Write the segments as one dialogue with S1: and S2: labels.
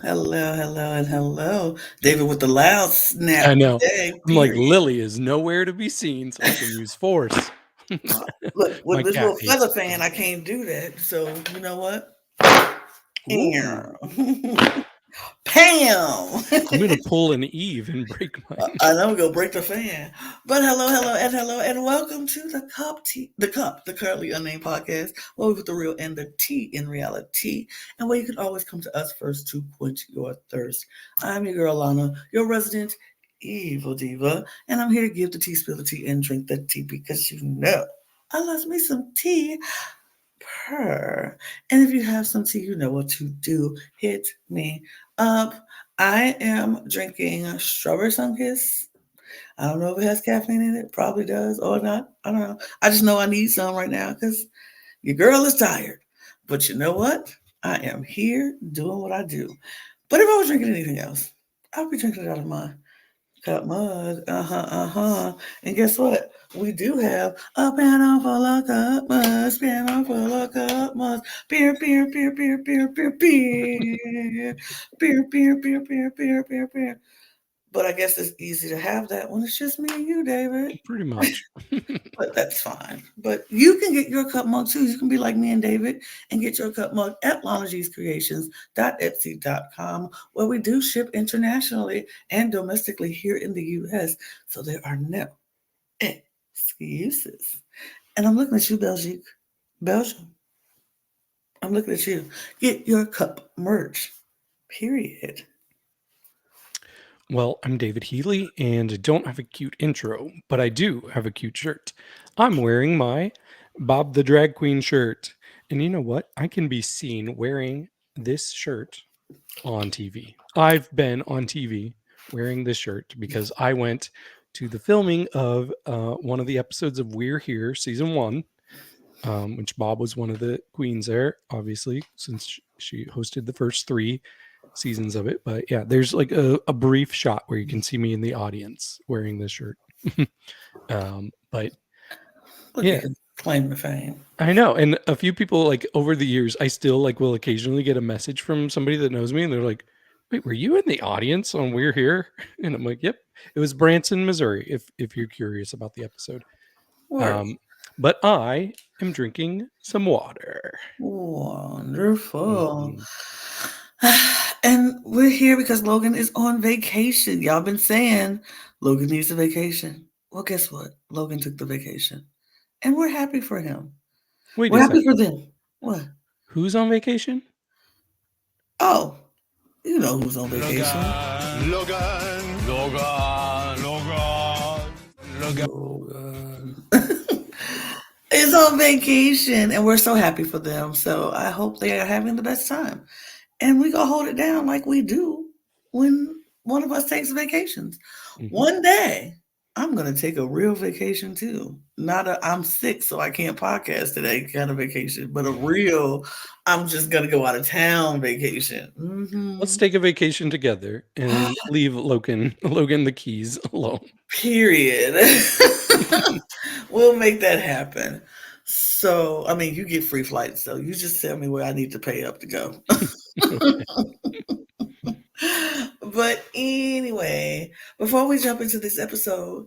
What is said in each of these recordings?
S1: and hello. David with the loud
S2: I
S1: snap
S2: know.
S1: today,
S2: I'm like,
S1: period.
S2: Lily is nowhere to be seen, so I can use force.
S1: Look,
S2: My
S1: with this
S2: cat
S1: little
S2: hates
S1: feather
S2: it
S1: fan,
S2: though.
S1: I can't do that. So, you know what?
S2: Ooh,
S1: Pam!
S2: I'm gonna pull an Eve and break mine.
S1: I know we're gonna break the fan. But hello, and welcome to the Currently Unnamed Podcast, where we put the real and the tea in reality, and where you can always come to us first to quench your thirst. I'm your girl Lana, your resident evil diva, and I'm here to give the tea, spill the tea, and drink the tea because you know I love me some tea. Purr. And if you have some tea, you know what to do. Hit me up. I am drinking strawberry sunkiss. I don't know if it has caffeine in it. Probably does or not. I don't know. I just know I need some right now because your girl is tired. But you know what? I am here doing what I do. But if I was drinking anything else, I'd be drinking it out of my cup mug. And guess what? We do have a panel full of cup mugs, panel full of cup mugs, beer, beer. But I guess it's easy to have that when it's just me and you, David.
S2: Pretty much.
S1: But that's fine. But you can get your cup mug too. You can be like me and David and get your cup mug at lonagyscreations.etsy.com, where we do ship internationally and domestically here in the US. So there are no excuses. And I'm looking at you, Belgique. Belgium. I'm looking at you. Get your cup merch. Period.
S2: Well, I'm David Healy, and I don't have a cute intro, but I do have a cute shirt. I'm wearing my Bob the Drag Queen shirt. And you know what? I can be seen wearing this shirt on TV. I've been on TV wearing this shirt because I went to the filming of one of the episodes of We're Here, season one, which Bob was one of the queens there, obviously, since she hosted the first three seasons of it. But yeah, there's like a brief shot where you can see me in the audience wearing this shirt. But
S1: Look
S2: yeah,
S1: at him claim the fame.
S2: I know. And a few people, like, over the years, I still like will occasionally get a message from somebody that knows me, and they're like, "Wait, were you in the audience on We're Here?" And I'm like, "Yep, it was Branson, Missouri." If you're curious about the episode,
S1: Word.
S2: um, but I am drinking some water.
S1: Wonderful.
S2: Mhm.
S1: And we're here because Logan is on vacation. Y'all been saying Logan needs a vacation. Well, guess what? Logan took the vacation. And we're happy for him.
S2: Wait
S1: We're
S2: a
S1: happy
S2: second.
S1: for them. What?
S2: Who's on vacation?
S1: Oh, you know who's on vacation. Logan. Is on vacation. And we're so happy for them. So I hope they are having the best time. And we gonna hold it down like we do when one of us takes vacations.
S2: Mhm.
S1: One day, I'm gonna take a real vacation too. Not a I'm sick, so I can't podcast today kind of vacation, but a real I'm just gonna go out of town vacation.
S2: Let's take a vacation together and leave Logan the keys alone.
S1: Period. We'll make that happen. So, I mean, you get free flights, so you just tell me where I need to pay up to go.
S2: Okay.
S1: But anyway, before we jump into this episode,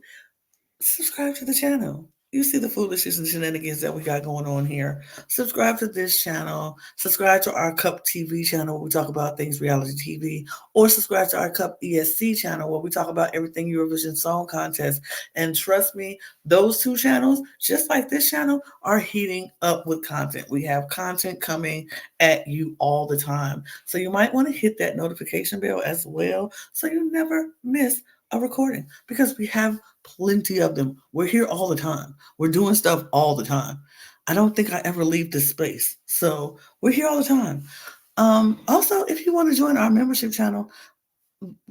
S1: subscribe to the channel. You see the foolishness and shenanigans that we got going on here. Subscribe to this channel. Subscribe to our Cup TV channel where we talk about things reality TV. Or subscribe to our Cup ESC channel where we talk about everything Eurovision Song Contest. And trust me, those two channels, just like this channel, are heating up with content. We have content coming at you all the time. So you might want to hit that notification bell as well so you never miss a recording because we have plenty of them. We're here all the time. We're doing stuff all the time. I don't think I ever leave this space. So we're here all the time. Also, if you want to join our membership channel,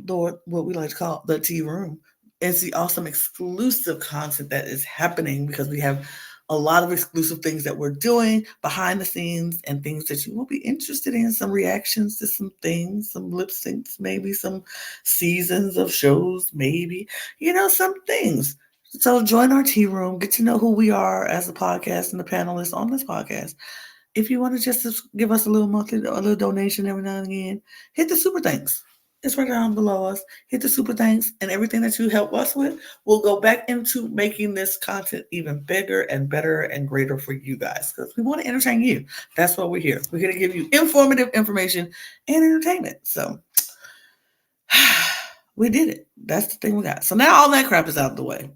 S1: or what we like to call the Tea Room, it's the awesome exclusive content that is happening because we have a lot of exclusive things that we're doing behind the scenes and things that you will be interested in. Some reactions to some things, some lip syncs, maybe some seasons of shows, maybe, some things. So join our tea room, get to know who we are as a podcast and the panelists on this podcast. if you want to just give us a little monthly, a little donation every now and again, hit the super thanks. It's right down below us. Hit the super thanks, and everything that you help us with will go back into making this content even bigger and better and greater for you guys because we want to entertain you. That's why we're here. We're here to give you informative information and entertainment. So we did it. That's the thing we got. So now all that crap is out of the way.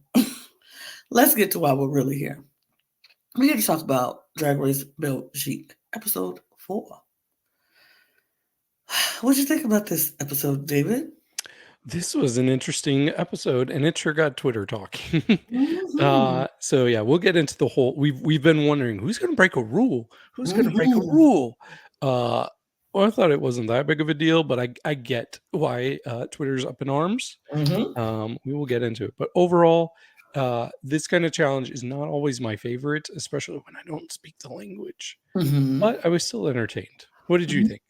S1: Let's get to why we're really here. We're here to talk about Drag Race Belgique, episode 4. What'd you think about this episode, David?
S2: This was an interesting episode, and it sure got Twitter talking.
S1: Mm-hmm.
S2: So yeah, we'll get into the whole. We've been wondering who's going to break a rule. Who's going to break a
S1: Mm-hmm.
S2: rule? Well, I thought it wasn't that big of a deal, but I get why Twitter's up in arms.
S1: Mm-hmm.
S2: We will get into it, but overall, this kind of challenge is not always my favorite, especially when I don't speak the language.
S1: Mm-hmm.
S2: But I was still entertained. What did you think?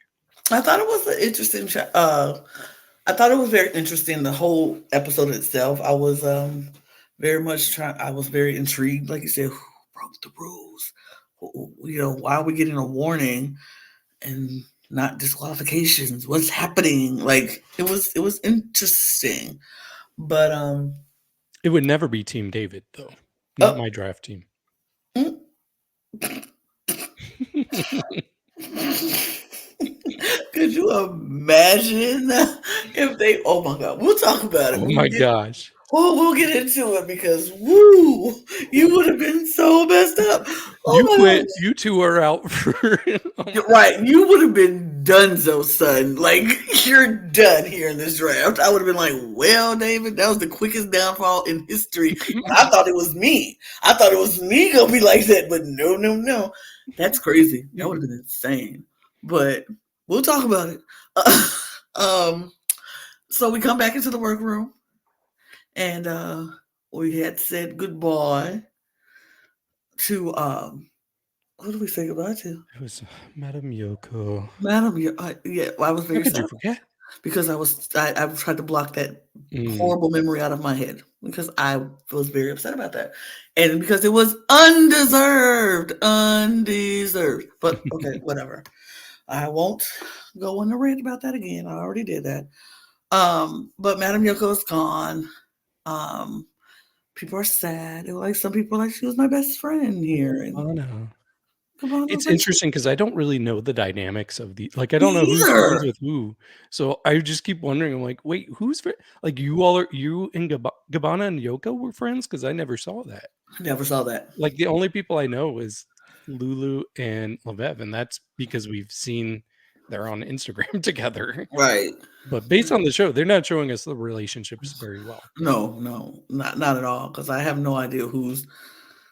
S1: I thought it was an interesting. I thought it was very interesting. The whole episode itself. I was very much trying. I was very intrigued. Like you said, who broke the rules? You know, why are we getting a warning and not disqualifications? What's happening? Like it was interesting. But
S2: It would never be Team David, though. Not
S1: oh,
S2: my draft team.
S1: mm. Could you imagine if they? Oh my God, we'll talk about it
S2: Oh
S1: when we
S2: my
S1: get.
S2: gosh.
S1: We'll get into it because woo, you would have been so messed up. Oh
S2: You
S1: my
S2: quit.
S1: gosh.
S2: You two are out for. Oh my.
S1: Right, you would have been donezo, son. Like you're done here in this draft. I would have been like, "Well, David, that was the quickest downfall in history." And I thought it was me. I thought it was me gonna be like that, but no, no, no. That's crazy. That would have been insane. But we'll talk about it. Um, so we come back into the workroom, and we had said goodbye to who do we say goodbye to?
S2: It was Madam Yoko.
S1: Madam, yeah, I was
S2: How
S1: very
S2: could you
S1: sad
S2: forget?
S1: because I tried to block that
S2: Mm,
S1: horrible memory out of my head because I was very upset about that, and because it was undeserved, undeserved. But okay, whatever. I won't go on the rant about that again. I already did that. But Madam Yoko is gone. Um, People are sad. They were like some people are like she was my best friend here, and
S2: Gabanna.
S1: Gabanna was
S2: It's
S1: like she
S2: interesting because I don't really know the dynamics of the like. I
S1: me
S2: don't know who's friends
S1: either.
S2: with who, so I just keep wondering. I'm like, wait, who's like you all are you and Gabanna and Yoko were friends because I never saw that.
S1: Never saw that.
S2: Like the only people I know is Loulou and Veuve, and that's because we've seen they're on Instagram together.
S1: Right.
S2: But based on the show, they're not showing us the relationships very well.
S1: No, no, not at all. Because I have no idea who's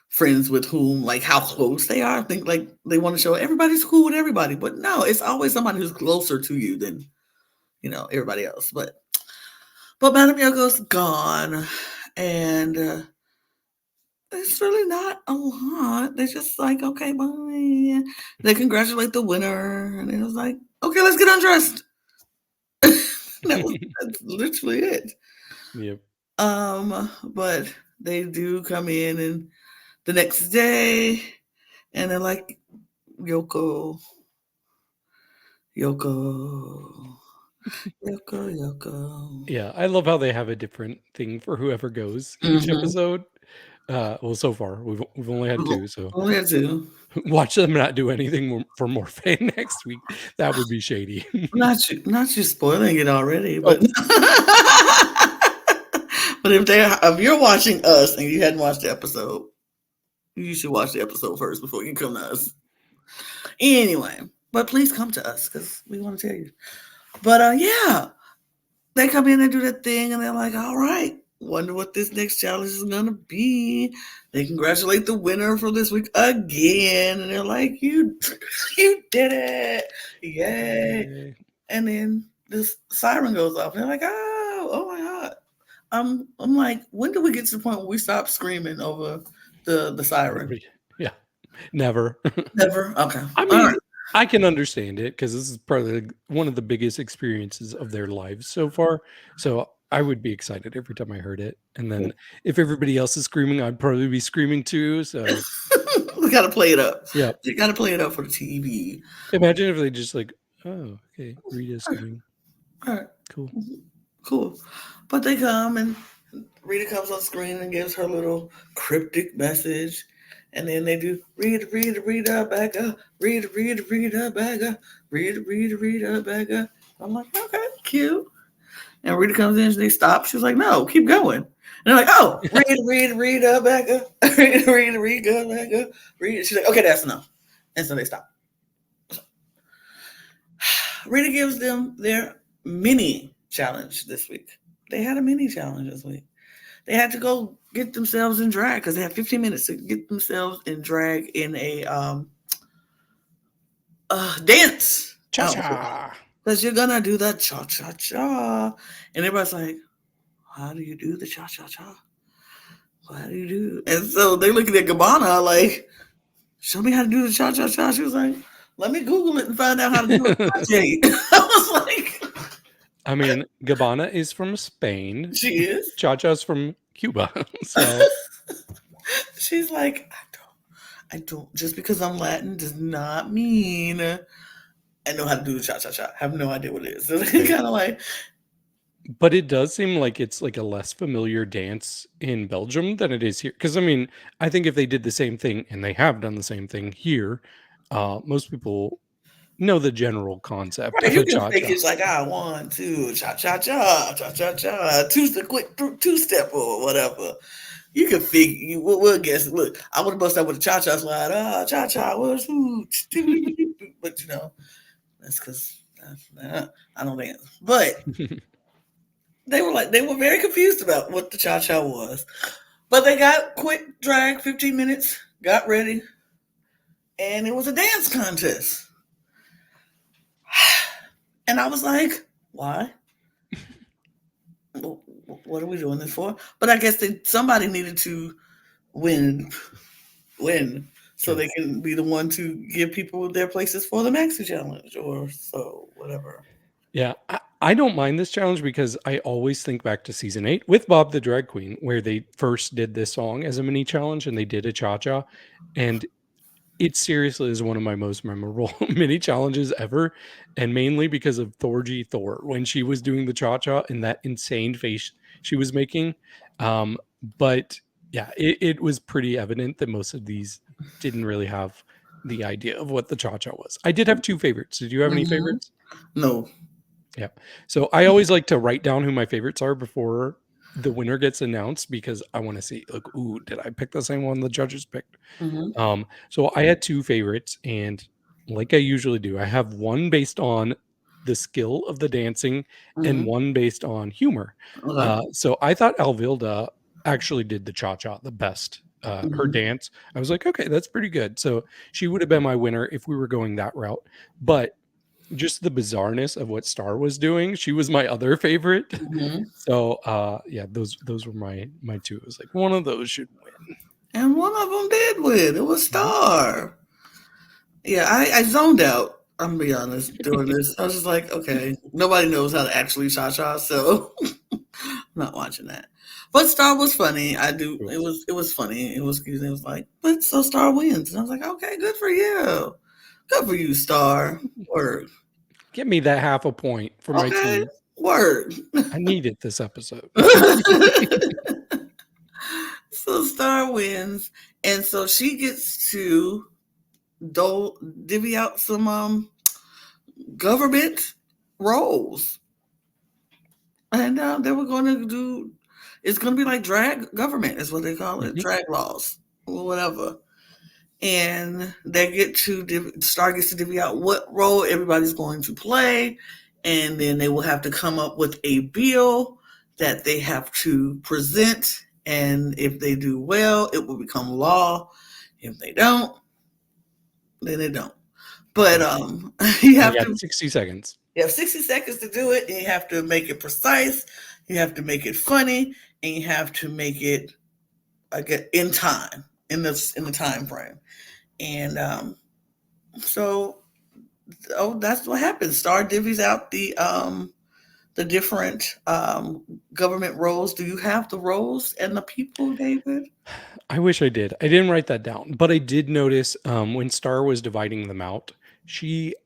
S1: friends with whom, like how close they are. I think like they want to show everybody's cool with everybody, but no, it's always somebody who's closer to you than everybody else. But Madam Yoko's gone, and it's really not a lot. They're just like, okay, bye. They congratulate the winner, and it was like, okay, let's get undressed. That's literally it.
S2: Yep.
S1: But they do come in and the next day, and they're like, Yoko, Yoko, Yoko, Yoko.
S2: Yeah, I love how they have a different thing for whoever goes each
S1: Mm-hmm.
S2: episode. Well, so far we've only had two, so
S1: Only had two.
S2: watch them not do anything for Morphae next week. That would be shady.
S1: Not you spoiling it already, but
S2: Oh,
S1: but if you're watching us and you hadn't watched the episode, you should watch the episode first before you come to us. Anyway, but please come to us because we want to tell you. But yeah, they come in and do that thing, and they're like, "All right, wonder what this next challenge is gonna be." They congratulate the winner for this week again, and they're like, "You, you did it! Yay!"
S2: yay.
S1: And then this siren goes off, and they're like, oh my God." I'm like, when do we get to the point where we stop screaming over the siren?
S2: Yeah, never.
S1: Never. Okay.
S2: I
S1: All
S2: mean,
S1: right.
S2: I can understand it because this is probably one of the biggest experiences of their lives so far. So I would be excited every time I heard it. And then if everybody else is screaming, I'd probably be screaming too. So
S1: We got to play it up.
S2: Yep.
S1: You got to play it up for the TV.
S2: Imagine if they just like, oh, okay, Rita's coming.
S1: All right,
S2: Cool.
S1: cool. But they come and Rita comes on screen and gives her little cryptic message. And then they do Rita, back up, Rita, back up, Rita, back up. I'm like, okay, cute. And Rita comes in and they stop. She's like, no, keep going. And they're like, oh, Rita, back up, Rita, back up, Rita. She's like, okay, that's enough. And so they stop. Rita gives them their mini challenge this week. They had a mini challenge this week. They had to go get themselves in drag because they had 15 minutes to get themselves in drag in a dance.
S2: Cha-cha.
S1: Because you're going to do the cha-cha-cha. And everybody's like, how do you do the cha-cha-cha? What do you do? And so they looking at Gabanna like, show me how to do the cha-cha-cha. She was like, let me Google it and find out how to do it. I was like...
S2: I mean, Gabanna is from Spain.
S1: She is.
S2: Cha-cha's from Cuba. So
S1: she's like, I don't, just because I'm Latin does not mean I know how to do the cha-cha-cha. I have no idea what it is. So they kind of like...
S2: But it does seem like it's like a less familiar dance in Belgium than it is here. Because, I mean, I think if they did the same thing, and they have done the same thing here, most people know the general concept
S1: right,
S2: of
S1: you
S2: a
S1: can
S2: cha-cha.
S1: think it's like, 1, 2, cha-cha-cha, cha-cha-cha, quick two-step or whatever. You can figure, we'll guess. Look, I would have busted out with a cha-cha slide. Cha-cha was, but you know, that's because I don't dance. But they were very confused about what the cha-cha was. But they got quick drag, 15 minutes, got ready, and it was a dance contest. And I was like, why? What are we doing this for? But I guess somebody needed to win, so they can be the one to give people their places for the Maxi challenge or so, whatever.
S2: Yeah, I don't mind this challenge because I always think back to season 8 with Bob the Drag Queen, where they first did this song as a mini challenge and they did a cha-cha. And it seriously is one of my most memorable mini challenges ever. And mainly because of Thorgy Thor when she was doing the cha-cha and that insane face she was making. But yeah, it was pretty evident that most of these didn't really have the idea of what the cha-cha was. I did have 2 favorites. Did you have any favorites?
S1: No.
S2: Yeah. So I always like to write down who my favorites are before the winner gets announced because I want to see, like, ooh, did I pick the same one the judges picked? So I had 2 favorites, and like I usually do, I have one based on the skill of the dancing and one based on humor.
S1: Okay.
S2: So I thought Alvilda actually did the cha-cha the best. Her dance, I was like, okay, that's pretty good. So she would have been my winner if we were going that route. But just the bizarreness of what Star was doing, she was my other favorite. So yeah, those were my 2. It was like one of those should win.
S1: And one of them did win. It was Star. Yeah, I zoned out. I'm gonna be honest doing this. I was just like, okay, nobody knows how to actually cha-cha, so I'm not watching that. But Star was funny. It was funny. It was like, but so Star wins. And I was like, okay, good for you. Good for you, Star. Word.
S2: Give me that half a point for my team.
S1: Word.
S2: I need it this episode.
S1: So Star wins, and so she gets to divvy out some government roles, and they were going to do. It's going to be like drag government, is what they call it, drag laws or whatever. And they get to Star gets to divvy out what role everybody's going to play, and then they will have to come up with a bill that they have to present. And if they do well, it will become law. If they don't, then they don't. But you have
S2: 60 seconds.
S1: You have 60 seconds to do it, and you have to make it precise. You have to make it funny, and you have to make it in time, in the time frame. And so that's what happens. Star divvies out the the different government roles. Do you have the roles and the people, David?
S2: I wish I did. I didn't write that down, but I did notice when Star was dividing them out, she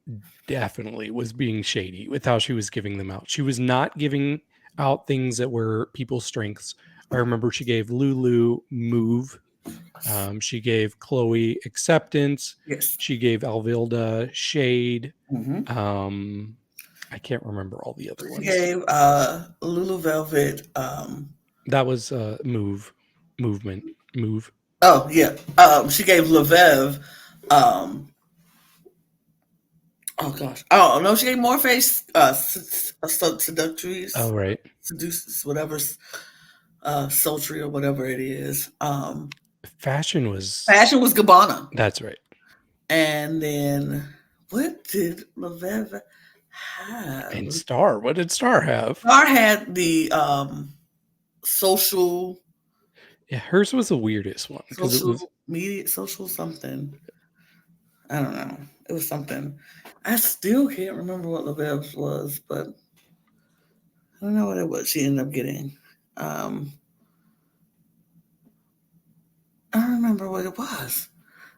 S2: definitely was being shady with how she was giving them out. She was not giving out things that were people's strengths. I remember she gave Lulu move. She gave Chloe acceptance.
S1: Yes.
S2: She gave Alvilda shade.
S1: Mm-hmm.
S2: I can't remember all the other
S1: She
S2: ones.
S1: gave Loulou Velvet.
S2: That was movement. Move.
S1: Oh yeah. She gave Veuve. Um, oh gosh. Oh no, she gave Morphae seductress,
S2: Oh, right.
S1: seduces, whatever, sultry or whatever it is.
S2: Fashion was.
S1: Fashion was Gabanna.
S2: That's right.
S1: And then what did Veuve have?
S2: And Star. What did Star have?
S1: Star had the social.
S2: Yeah, hers was the weirdest one because it was.
S1: Social media, social something. I don't know. It was something. I still can't remember what LaBeouf's was, but I don't know what it was she ended up getting. I don't remember what it was.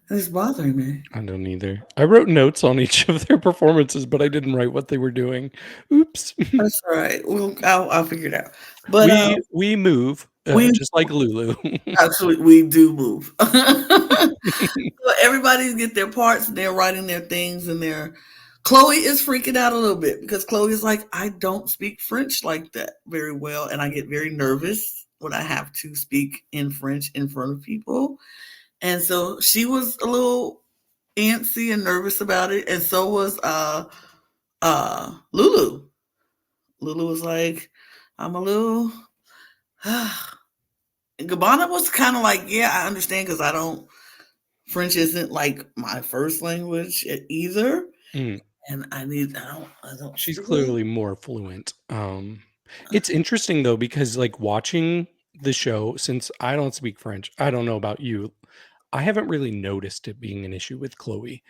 S1: And it's bothering me.
S2: I don't either. I wrote notes on each of their performances, but I didn't write what they were doing. Oops.
S1: That's all right. I'll figure it out. But
S2: we move
S1: we
S2: just like Lulu.
S1: actually we do move. So everybody's get their parts and they're writing their things and they're Chloe is freaking out a little bit because Chloe is like, I don't speak French like that very well, and I get very nervous when I have to speak in French in front of people. And so she was a little antsy and nervous about it, and so was Lulu. Lulu was like, I'm a little and Gabanna was kind of like, yeah, I understand because I don't French isn't like my first language either.
S2: Mm.
S1: And I don't
S2: She's clearly more fluent. It's interesting though, because like watching the show, since I don't speak French, I don't know about you. I haven't really noticed it being an issue with Chloe.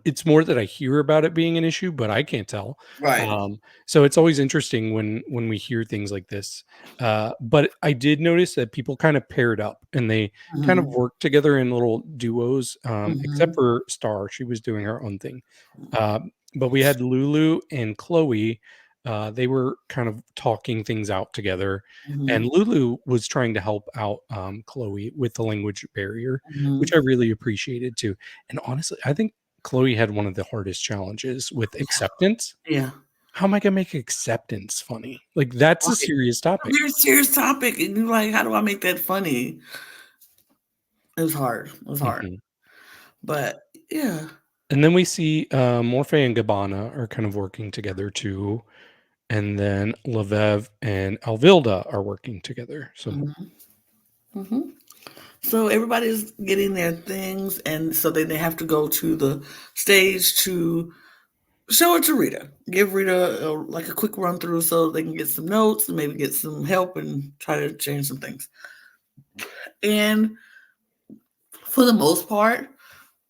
S2: It's more that I hear about it being an issue, but I can't tell.
S1: right.
S2: So it's always interesting when we hear things like this. But I did notice that people kind of paired up and they kind of
S1: Mhm.
S2: worked together in little duos. Except
S1: Mhm.
S2: for Star, she was doing her own thing. But we had Lulu and Chloe. They were kind of talking things out together. And
S1: Mhm.
S2: Lulu was trying to help out Chloe with the language barrier, which I
S1: Mhm.
S2: really appreciated too. And honestly, I think Chloe had one of the hardest challenges with acceptance.
S1: Yeah.
S2: How am I gonna make acceptance funny? Like that's a
S1: Right.
S2: serious topic.
S1: Very serious topic, and you're like, how do I make that funny? It was hard. It was hard,
S2: Mhm.
S1: but yeah.
S2: And then we see Morphae and Gabanna are kind of working together too. And then Veuve and Alvilda are working together. So
S1: Mhm. Mhm. So everybody's getting their things, and so then they have to go to the stage to show it to Rita. Give Rita like a quick run through so they can get some notes and maybe get some help and try to change some things. And for the most part,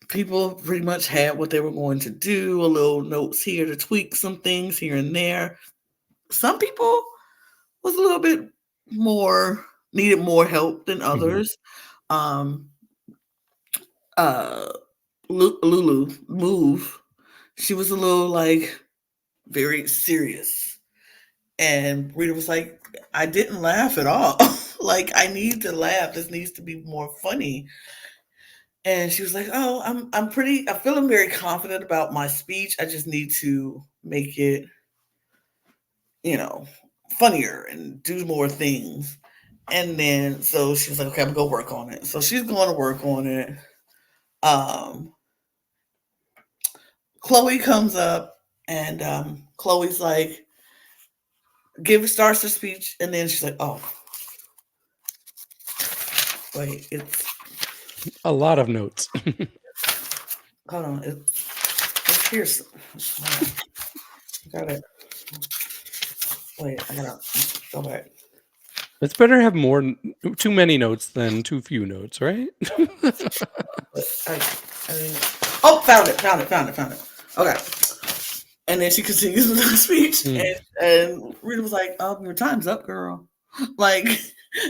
S1: people pretty much had what they were going to do. A little notes here to tweak some things here and there. Some people was a little bit more needed more help than
S2: mhm.
S1: others. Um, uh, Lulu move. She was a little like very serious, and Rita was like, "I didn't laugh at all. Like I need to laugh. This needs to be more funny." And she was like, "Oh, I'm feeling very confident about my speech. I just need to make it, you know, funnier and do more things." And then so she's like, "Okay, I'm gonna go work on it." So she's going to work on it. Um, Chloe comes up and Chloe's like, starts her speech, and then she's like, "Oh, wait, it's
S2: A lot of notes.
S1: hold on, it's here. Got it. Wait, I gotta go back.
S2: It's better to have too many notes than too few notes, right?
S1: But I didn't. Oh, found it. Okay. And then she continues with her speech,
S2: Mm.
S1: and Rita was like, "Your time's up, girl. Like,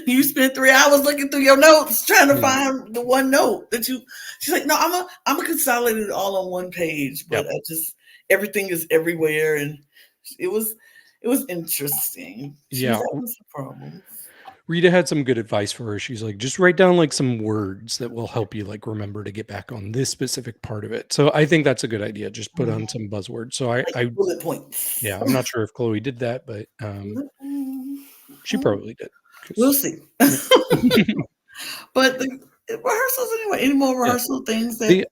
S1: you spent 3 hours looking through your notes trying to
S2: Yeah.
S1: find the one note that you." She's like, "No, I'm a consolidate it all on one page, but
S2: Yep.
S1: I just everything is everywhere." And it was it was interesting. She was
S2: Yeah.
S1: having some problems.
S2: Rita had some good advice for her. She's like, just write down like some words that will help you like remember to get back on this specific part of it. So I think that's a good idea. Just put on some buzzwords. So
S1: Like bullet points.
S2: yeah, I'm not sure if Chloe did that, but she probably did.
S1: We'll
S2: 'Cause-
S1: see.
S2: yeah.
S1: But the rehearsals anyway. Any more
S2: Yeah.
S1: rehearsal things that?
S2: The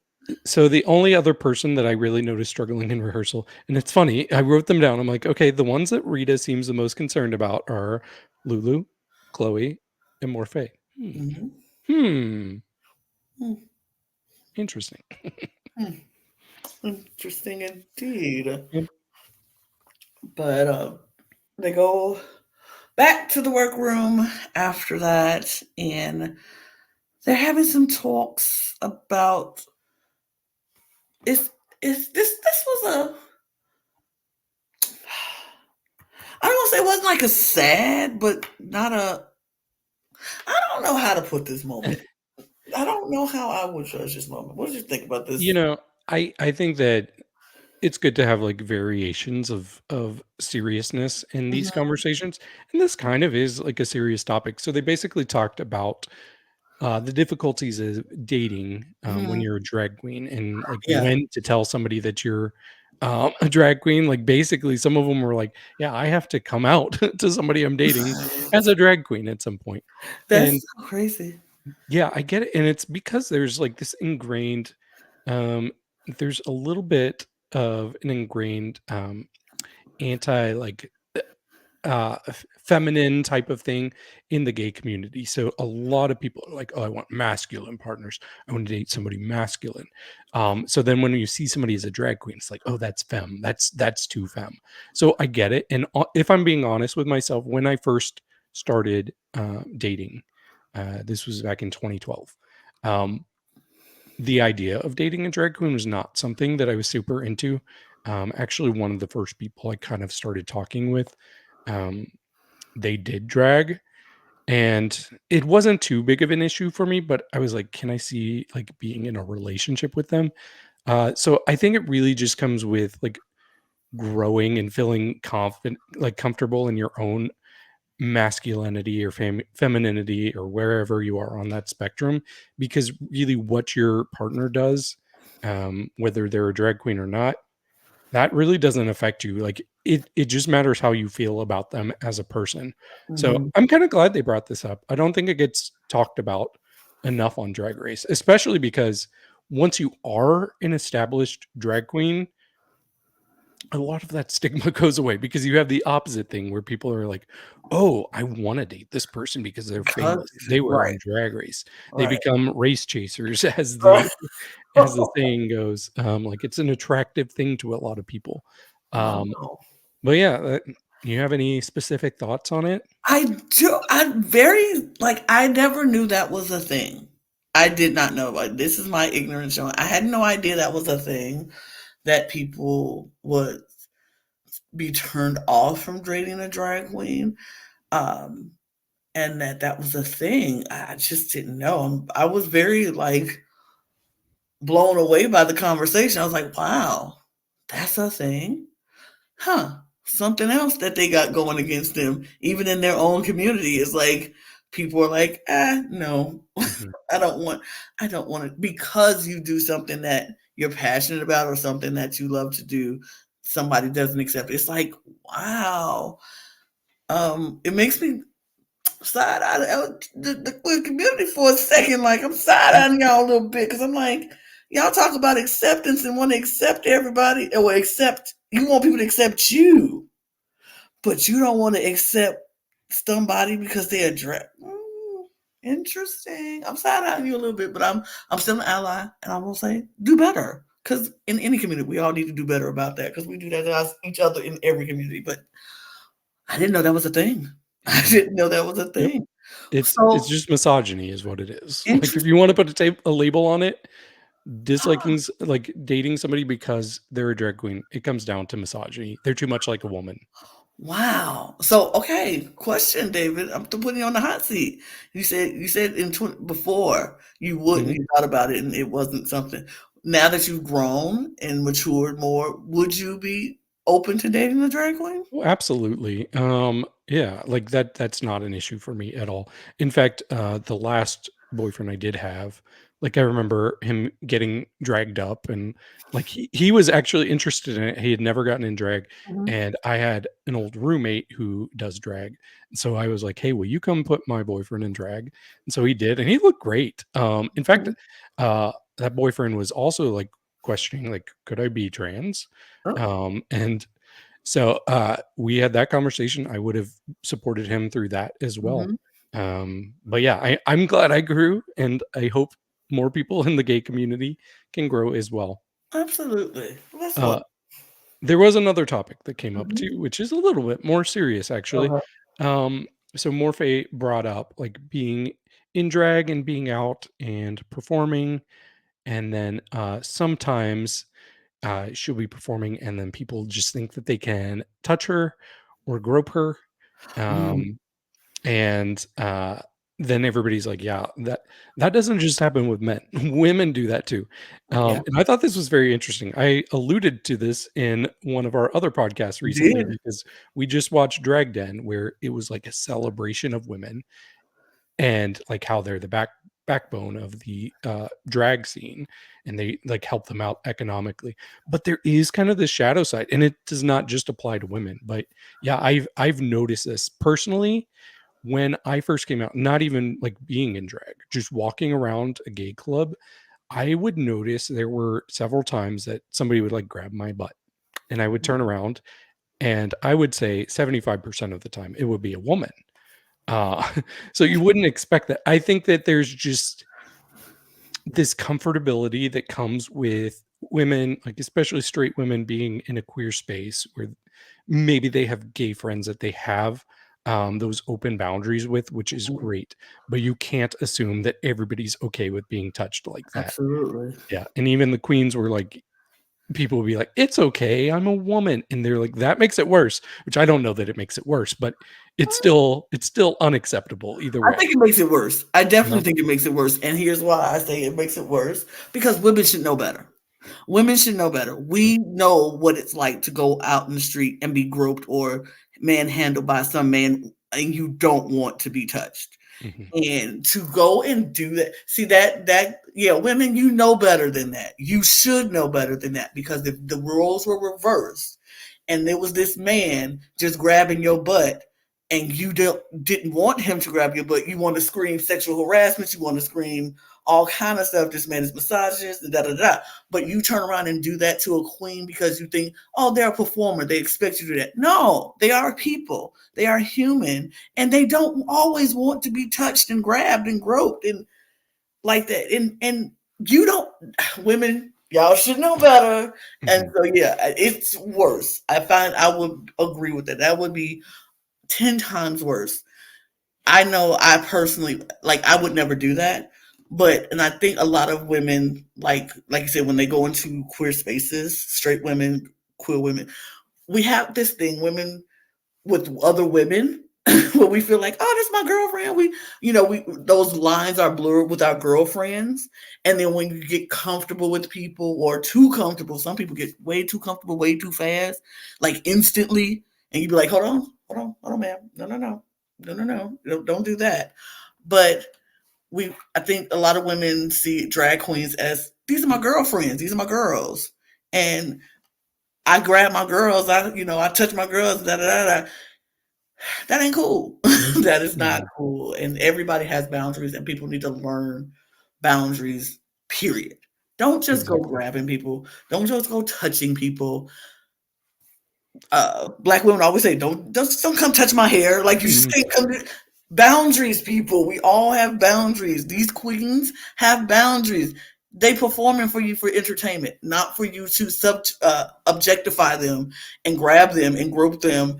S2: so the only other person that I really noticed struggling in rehearsal, and it's funny, I wrote them down. I'm like, okay, the ones that Rita seems the most concerned about are Loulou, Chloe, and Morphae.
S1: Mhm.
S2: Hmm.
S1: Hmm.
S2: Interesting.
S1: Hmm. Interesting indeed.
S2: Yep.
S1: But they go back to the workroom after that, and they're having some talks about if this was a I don't want to say it wasn't like a sad, but not a I don't know how to put this moment. I don't know how I would judge this moment. What did you think about
S2: You
S1: this?
S2: know, I think that it's good to have like variations of seriousness in these
S1: Mhm.
S2: conversations, and this kind of is like a serious topic. So they basically talked about the difficulties of dating when
S1: Mhm.
S2: you're a drag queen, and like
S1: Yeah,
S2: when to tell somebody that you're a drag queen. Like basically, some of them were like, "Yeah, I have to come out to somebody I'm dating as a drag queen at some point."
S1: that's
S2: And
S1: so crazy.
S2: yeah, I get it, and it's because there's like this ingrained um there's a little bit of an ingrained anti like feminine type of thing in the gay community. So a lot of people are like, "Oh, I want masculine partners. I want to date somebody masculine." So then when you see somebody as a drag queen, it's like, "Oh, that's femme. That's too femme." So I get it. And if I'm being honest with myself, when I first started dating, this was back in 2012. Um, the idea of dating a drag queen was not something that I was super into. Actually, one of the first people I kind of started talking with, um, they did drag, and it wasn't too big of an issue for me. But I was like, can I see like being in a relationship with them? So I think it really just comes with like growing and feeling confident, like comfortable in your own masculinity or femininity or wherever you are on that spectrum, because really what your partner does, whether they're a drag queen or not, that really doesn't affect you. Like it just matters how you feel about them as a person. So
S1: Mhm.
S2: I'm kind of glad they brought this up. I don't think it gets talked about enough on Drag Race, especially because once you are an established drag queen, a lot of that stigma goes away, because you have the opposite thing where people are like, "Oh, I want to date this person because they're
S1: Because
S2: famous. They were
S1: right,
S2: on Drag Race." They
S1: right.
S2: become race chasers,
S1: Right.
S2: as the saying goes. Like it's an attractive thing to a lot of people. Um,
S1: Wow.
S2: but yeah, you have any specific thoughts on it?
S1: I do. I very like. I never knew that was a thing. I did not know. Like, this is my ignorance showing. I had no idea that was a thing that people would be turned off from dating a drag queen, um, and that was a thing. I just didn't know. I was very like blown away by the conversation. I was like, "Wow, that's a thing." Huh, something else that they got going against them, even in their own community, is like people are like, no,
S2: Mhm.
S1: I don't want it because you do something that you're passionate about or something that you love to do. Somebody doesn't accept it. It's like, wow. It makes me side eye the queer community for a second. Like I'm side eyeing y'all a little bit because I'm like, y'all talk about acceptance and want to accept everybody, or accept you want people to accept you, but you don't want to accept somebody because they're drag. Interesting. I'm side eyeing you a little bit, but I'm still an ally, and I'm gonna say do better. Because in any community, we all need to do better about that. Because we do that to each other in every community. But I didn't know that was a thing. I
S2: Mhm.
S1: didn't know that was a
S2: Yep.
S1: thing.
S2: It's
S1: So
S2: just misogyny is what it is. Like if
S1: interesting.
S2: you want to put a label on it, disliking like dating somebody because they're a drag queen, it comes down to misogyny. They're too much like a woman.
S1: Wow. So, okay, question, David. I'm putting you on the hot seat. You said before
S2: Mhm.
S1: you thought about it and it wasn't something. Now that you've grown and matured more, would you be open to dating a drag queen?
S2: Oh, absolutely. Yeah, like that's not an issue for me at all. In fact, the last boyfriend I did have, like I remember him getting dragged up and like he was actually interested in it. He had never gotten in drag.
S1: Mhm,
S2: And I had an old roommate who does drag. And so I was like, hey, will you come put my boyfriend in drag? And so he did, and he looked great. In fact,
S1: mhm.
S2: that boyfriend was also like questioning, like, could I be trans?
S1: Oh,
S2: And so, we had that conversation. I would have supported him through that as well.
S1: mhm.
S2: But yeah, I'm glad I grew, and I hope more people in the gay community can grow as well.
S1: Absolutely. That's what.
S2: Uh, there was another topic that came up
S1: Mhm.
S2: too, which is a little bit more serious actually.
S1: Okay.
S2: So Morphae brought up like being in drag and being out and performing, and then sometimes she'll be performing, and then people just think that they can touch her or grope her.
S1: Mhm.
S2: Um, and then everybody's like, yeah, that doesn't just happen with men. Women do that too.
S1: Yeah,
S2: And I thought this was very interesting. I alluded to this in one of our other podcasts
S1: you
S2: recently
S1: did.
S2: because we just watched Drag Den, where it was like a celebration of women and like how they're the backbone of the drag scene, and they like help them out economically. But there is kind of the shadow side, and it does not just apply to women. But yeah, I've noticed this personally when I first came out, not even like being in drag, just walking around a gay club. I would notice there were several times that somebody would like grab my butt, and I would turn around, and I would say 75% of the time it would be a woman. uh so you wouldn't expect that. I think that there's just this comfortability that comes with women, like especially straight women, being in a queer space where maybe they have gay friends that they have those open boundaries with, which is
S1: Mhm.
S2: great. But you can't assume that everybody's okay with being touched like that.
S1: Absolutely.
S2: Yeah, and even the queens were like, people will be like, it's okay, I'm a woman, and they're like, that makes it worse, which I don't know that it makes it worse, but it's still unacceptable either
S1: I
S2: way.
S1: think it makes it worse. I definitely
S2: Uh-huh.
S1: think it makes it worse. And here's why I say it makes it worse because women should know better. Women should know better.
S2: Mhm.
S1: We know what it's like to go out in the street and be groped or manhandled by some man and you don't want to be touched.
S2: Mhm.
S1: And to go and do that, see yeah, women, you know better than that. You should know better than that because if the roles were reversed and there was this man just grabbing your butt and you didn't want him to grab your butt, you want to scream sexual harassment, you want to scream all kind of stuff. This man is misogynist, and da da da. But you turn around and do that to a queen because you think, oh, they're a performer. They expect you to do that. No, they are people. They are human, and they don't always want to be touched and grabbed and groped and like that. And you don't, women, y'all should know better. And
S2: Mhm.
S1: so yeah, it's worse. I would agree with that. That would be 10 times worse. I know I personally like I would never do that. But and I think a lot of women like you said when they go into queer spaces, straight women, queer women, we have this thing women with other women where we feel like, oh, that's my girlfriend. We those lines are blurred with our girlfriends. And then when you get comfortable with people or too comfortable, some people get way too comfortable, way too fast, like instantly, and you be like, hold on, ma'am. No, no, no. No, no, no. Don't do that. But I think a lot of women see drag queens as these are my girlfriends, these are my girls. And I grab my girls, I touch my girls, da da da da. That ain't cool. That is not
S2: Mhm.
S1: cool. And everybody has boundaries, and people need to learn boundaries, period. Don't just go
S2: Exactly.
S1: grabbing people. Don't just go touching people. Black women always say, don't come touch my hair. Like you just
S2: Mhm.
S1: can't come to boundaries, people. We all have boundaries. These queens have boundaries. They performing for you for entertainment, not for you to objectify them and grab them and grope them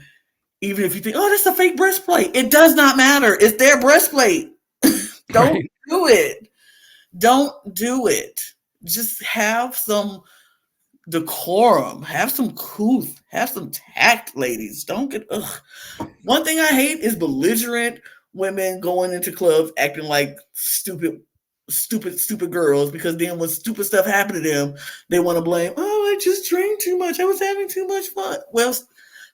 S1: even if you think, oh, that's a fake breastplate. It does not matter. It's their breastplate. Don't
S2: Right.
S1: do it. Don't do it. just have some decorum, have some couth, have some tact, ladies. Don't get ugh. One thing I hate is belligerent women going into clubs acting like stupid girls because then when stupid stuff happened to them, they want to blame, oh, I just drank too much. I was having too much fun. Well,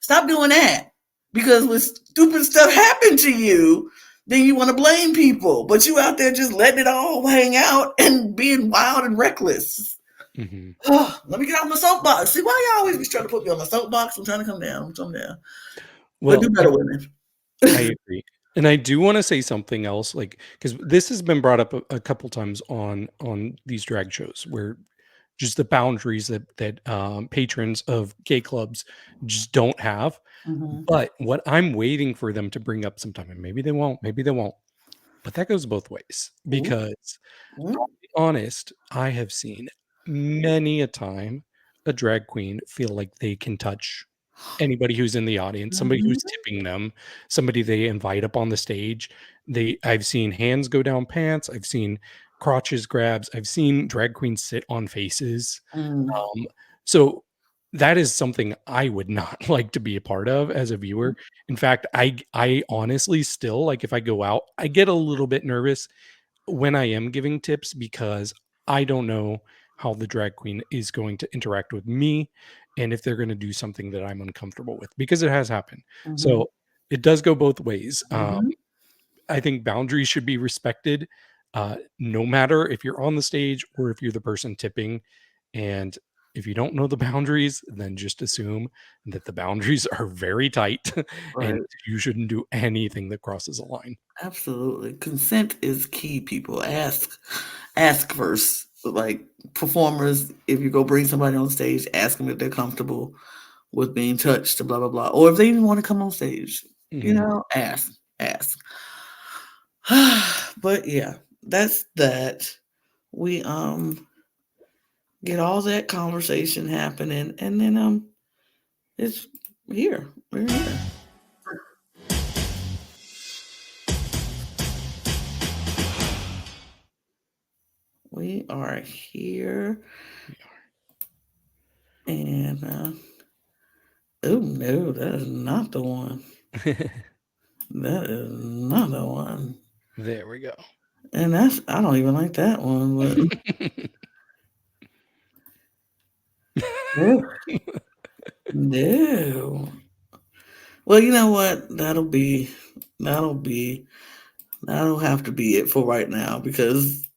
S1: stop doing that. Because when stupid stuff happened to you, then you want to blame people. But you out there just letting it all hang out and being wild and reckless.
S2: Hmm.
S1: Oh, let me get off my soapbox. See, why y'all always be trying to put me on my soapbox? I'm trying to come down. I'm coming down. But do
S2: Well,
S1: better, women.
S2: I agree. And I do want to say something else, like because this has been brought up a couple times on these drag shows, where just the boundaries that patrons of gay clubs just don't have.
S1: Mm-hmm.
S2: But what I'm waiting for them to bring up sometime, and maybe they won't, but that goes both ways
S1: Ooh.
S2: because
S1: Ooh.
S2: be honest, I have seen many a time a drag queen feel like they can touch anybody who's in the audience, somebody who's
S1: Mhm.
S2: tipping them, somebody they invite up on the stage. I've seen hands go down pants, I've seen crotches grabs, I've seen drag queens sit on faces.
S1: Mm.
S2: Um, so that is something I would not like to be a part of as a viewer. In fact, I honestly still like if I go out, I get a little bit nervous when I am giving tips because I don't know how the drag queen is going to interact with me and if they're going to do something that I'm uncomfortable with because it has happened.
S1: Mhm.
S2: So it does go both ways.
S1: Mhm.
S2: I think boundaries should be respected, no matter if you're on the stage or if you're the person tipping. And if you don't know the boundaries, then just assume that the boundaries are very tight and
S1: Right.
S2: you shouldn't do anything that crosses a line.
S1: Absolutely. Consent is key, people. Ask first. Like performers, if you go bring somebody on stage, ask them if they're comfortable with being touched, blah blah blah. Or if they even want to come on stage.
S2: Mhm.
S1: Ask. Ask. But yeah, that's that. We get all that conversation happening and then it's here. We're here. We are here
S2: We
S1: and oh no, that is not the one.
S2: are.
S1: That is not the one.
S2: There we go.
S1: And that's I don't even like that one, but no. No. Well, you know what? That'll be that'll have to be it for right now because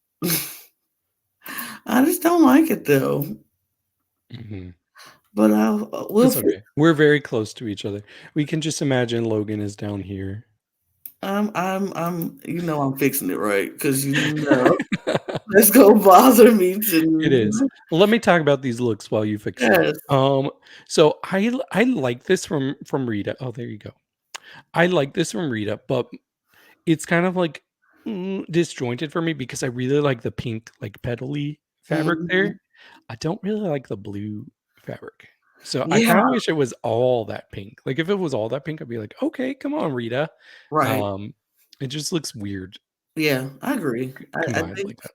S1: I just don't like it though.
S2: Mhm.
S1: But I'll we'll
S2: It's okay. We're very close to each other. We can just imagine Logan is down here.
S1: I'm fixing it right because let's go bother me
S2: It
S1: to
S2: is. Well, let me talk about these looks while you fix yours.
S1: yes.
S2: So I like this from Rita. Oh, there you go. I like this from Rita, but it's kind of like disjointed for me because I really like the pink, like petally fabric
S1: Mhm.
S2: there. I don't really like the blue fabric. So I
S1: Yeah,
S2: kind of wish it was all that pink. Like if it was all that pink, I'd be like, okay, come on, Rita.
S1: right.
S2: Um, it just looks weird
S1: Yeah, I agree. I
S2: combined
S1: think
S2: like that.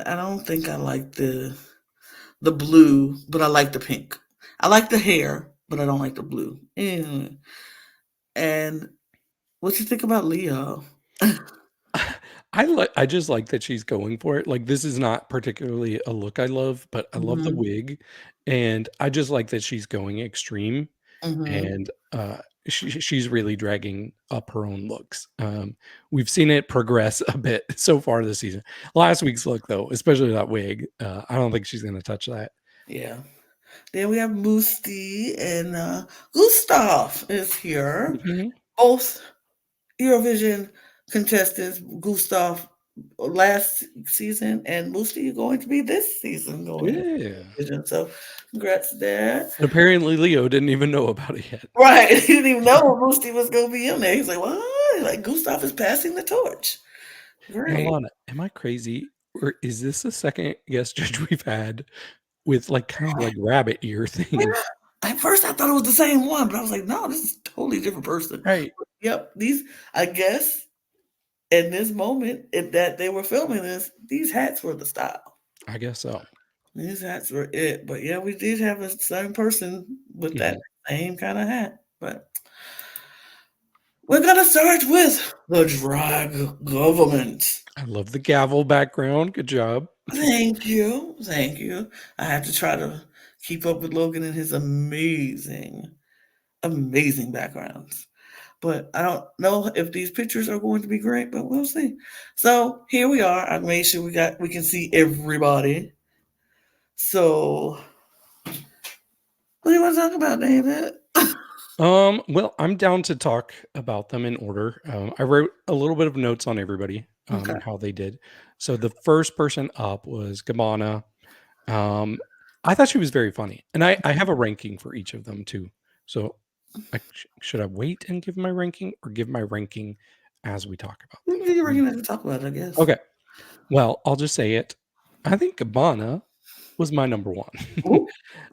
S1: I don't think I like the blue, but I like the pink. I like the hair, but I don't like the blue. And what you think about Leo?
S2: I just like that she's going for it. Like this is not particularly a look I love, but I love the
S1: Mhm,
S2: wig, and I just like that she's going extreme,
S1: mhm.
S2: and she's really dragging up her own looks. We've seen it progress a bit so far this season. Last week's look, though, especially that wig, I don't think she's going to touch that.
S1: Yeah. Then we have Musti and Gustav is here.
S2: Mhm.
S1: Both Eurovision contestants, Gustav last season and Musti going to be this season going into
S2: Yeah.
S1: Eurovision. So congrats there.
S2: And apparently, Leo didn't even know about it yet.
S1: Right. He didn't even know Musti was gonna be in there. He's like, what? Like Gustav is passing the torch.
S2: Now,
S1: Great.
S2: Lana, am I crazy, or is this the second guest judge we've had with like kind of like rabbit ear
S1: Yeah.
S2: things?
S1: At first I thought it was the same one, but I was like, no, this is a totally different person.
S2: Right.
S1: Yep. These I guess in this moment that they were filming this, these hats were the style.
S2: I guess so.
S1: These hats were it. But yeah, we did have a same person with that
S2: Mhm.
S1: same kind of hat. But we're gonna start with the drag government.
S2: I love the gavel background. Good job.
S1: Thank you. Thank you. I have to try to keep up with Logan and his amazing, amazing backgrounds. But I don't know if these pictures are going to be great, but we'll see. So here we are. I made sure we can see everybody. So what do you want to talk about, David?
S2: Well, I'm down to talk about them in order. I wrote a little bit of notes on everybody,
S1: Okay.
S2: and how they did. So the first person up was Gabanna. Um, I thought she was very funny, and I have a ranking for each of them too. So should I wait and give my ranking, or give my ranking as we talk about
S1: We
S2: them?
S1: can get ready to talk about it, I guess.
S2: Okay. Well, I'll just say it. I think Gabanna was my number one.
S1: Ooh,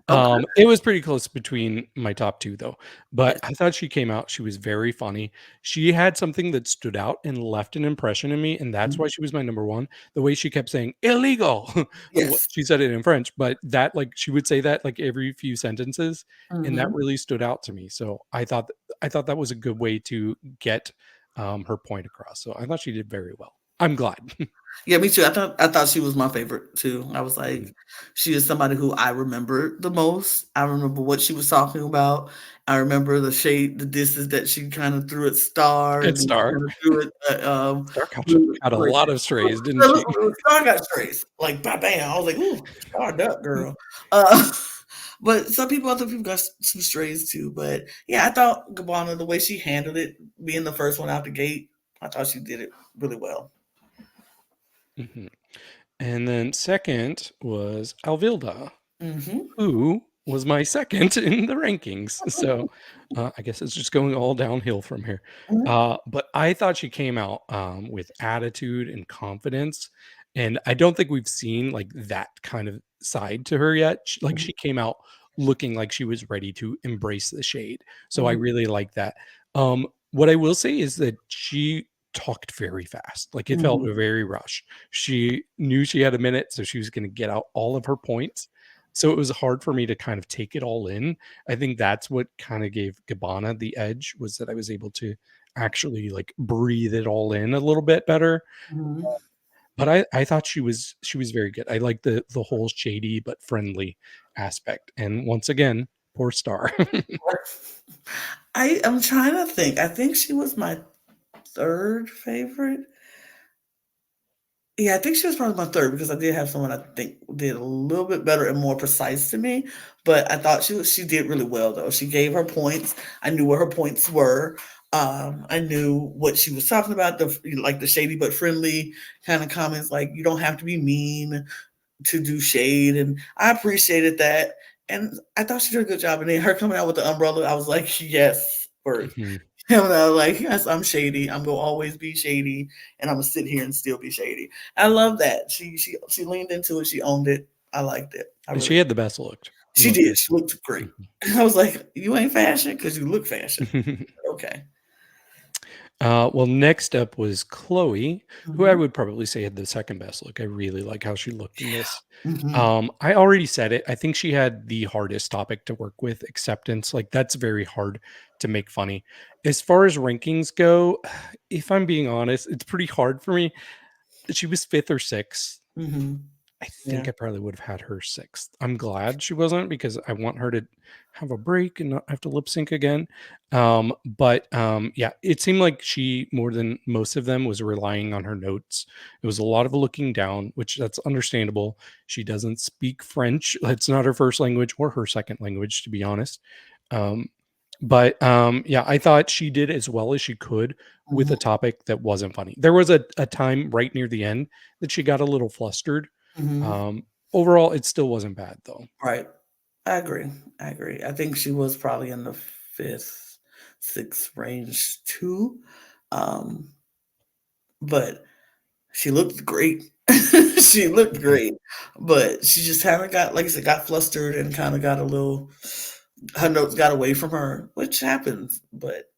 S1: okay.
S2: It was pretty close between my top 2 though, but
S1: Yes.
S2: I thought she came out, she was very funny. She had something that stood out and left an impression in me, and that's
S1: Mhm.
S2: why she was my number 1. The way she kept saying, "Illegal." Well,
S1: Yes.
S2: she said it in French, but that, like, she would say that, like, every few sentences, and that
S1: Hmm.
S2: really stood out to me, so I thought that was a good way to get, her point across, so I thought she did very well. I'm glad.
S1: Yeah, me too. I thought she was my favorite too. I was like,
S2: Mhm.
S1: she is somebody who I remember the most. I remember what she was talking about. I remember the shade, the disses that she kind of threw at Star, and
S2: Good
S1: then she
S2: Star.
S1: kind of threw it at
S2: Star
S1: Lou-
S2: had a
S1: like,
S2: lot of strays, didn't she?
S1: Star got strays, like bam, bam. I was like, ooh, Star duck girl. Uh, but other people got some strays too. But yeah, I thought Gabbana, the way she handled it, being the first one out the gate, I thought she did it really well.
S2: Mhm. And then second was Alvilda,
S1: Hmm.
S2: who was my second in the rankings. So I guess it's just going all downhill from here. But I thought she came out with attitude and confidence. And I don't think we've seen like that kind of side to her yet. Like
S1: Mhm,
S2: she came out looking like she was ready to embrace the shade. So I
S1: mhm,
S2: really like that. What I will say is that she talked very fast. Like it felt
S1: mhm,
S2: very rushed. She knew she had a minute, so she was going to get out all of her points. So it was hard for me to kind of take it all in. I think that's what kind of gave Gabbana the edge, was that I was able to actually like breathe it all in a little bit better.
S1: mhm.
S2: But I thought she was very good. I like the whole shady but friendly aspect. And once again, poor Star.
S1: I'm trying to think. I think she was my third favorite. Yeah, I think she was probably my third because I did have someone I think did a little bit better and more precise to me. But I thought she did really well though. She gave her points. I knew what her points were. I knew what she was talking about, the shady but friendly kind of comments, like you don't have to be mean to do shade, and I appreciated that. And I thought she did a good job. And then her coming out with the umbrella, I was like, yes, first.
S2: Mhm.
S1: And I was like, yes, I'm shady. I'm gonna always be shady, and I'm gonna sit here and still be shady. I love that. She leaned into it. She owned it. I liked it. I
S2: And
S1: really.
S2: she had the best
S1: She
S2: look
S1: did.
S2: I
S1: She looked great.
S2: think.
S1: I was like, you ain't fashion because you look fashion.
S2: Mhm.
S1: Okay.
S2: Well, next up was Chloe, who I
S1: Hmm.
S2: would probably say had the second best look. I really like how she looked in this.
S1: Hmm.
S2: I already said it. I think she had the hardest topic to work with, acceptance. Like that's very hard to make funny. As far as rankings go, if I'm being honest, it's pretty hard for me. She was fifth or sixth.
S1: Hmm.
S2: I
S1: Yeah.
S2: think I probably would have had her 6th. I'm glad she wasn't, because I want her to have a break and not have to lip sync again. Yeah, it seemed like she, more than most of them, was relying on her notes. It was a lot of looking down, which that's understandable. She doesn't speak French. That's not her first language or her second language, to be honest. Um, yeah, I thought she did as well as she could with
S1: Hmm.
S2: a topic that wasn't funny. There was a time right near the end that she got a little flustered.
S1: Hmm.
S2: um, Overall, it still wasn't bad though.
S1: Right. I agree. I agree. I think she was probably in the fifth, sixth range too. Um, but she looked great. She looked
S2: Mhm.
S1: great. But she just kind of got, like I said, got flustered and kind of got a little, her notes got away from her, which happens. But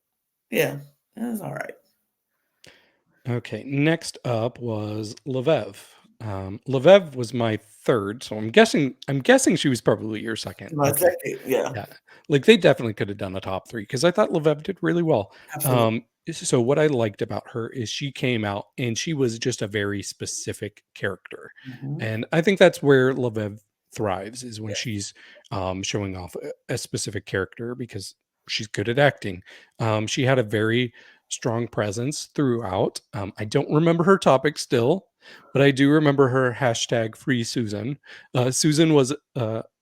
S1: yeah, it was all right.
S2: Okay, next up was Leveve. Veuve was my third, so I'm guessing she was probably your second.
S1: My
S2: Okay.
S1: second, yeah,
S2: Yeah. Like, they definitely could have done a top 3 because I thought Veuve did really well.
S1: absolutely.
S2: So what I liked about her is she came out and she was just a very specific character.
S1: Hmm.
S2: And I think that's where Veuve thrives, is when
S1: Yeah.
S2: she's, showing off a specific character because she's good at acting. She had a very strong presence throughout. I don't remember her topic still, but I do remember her hashtag free Susan. Susan was,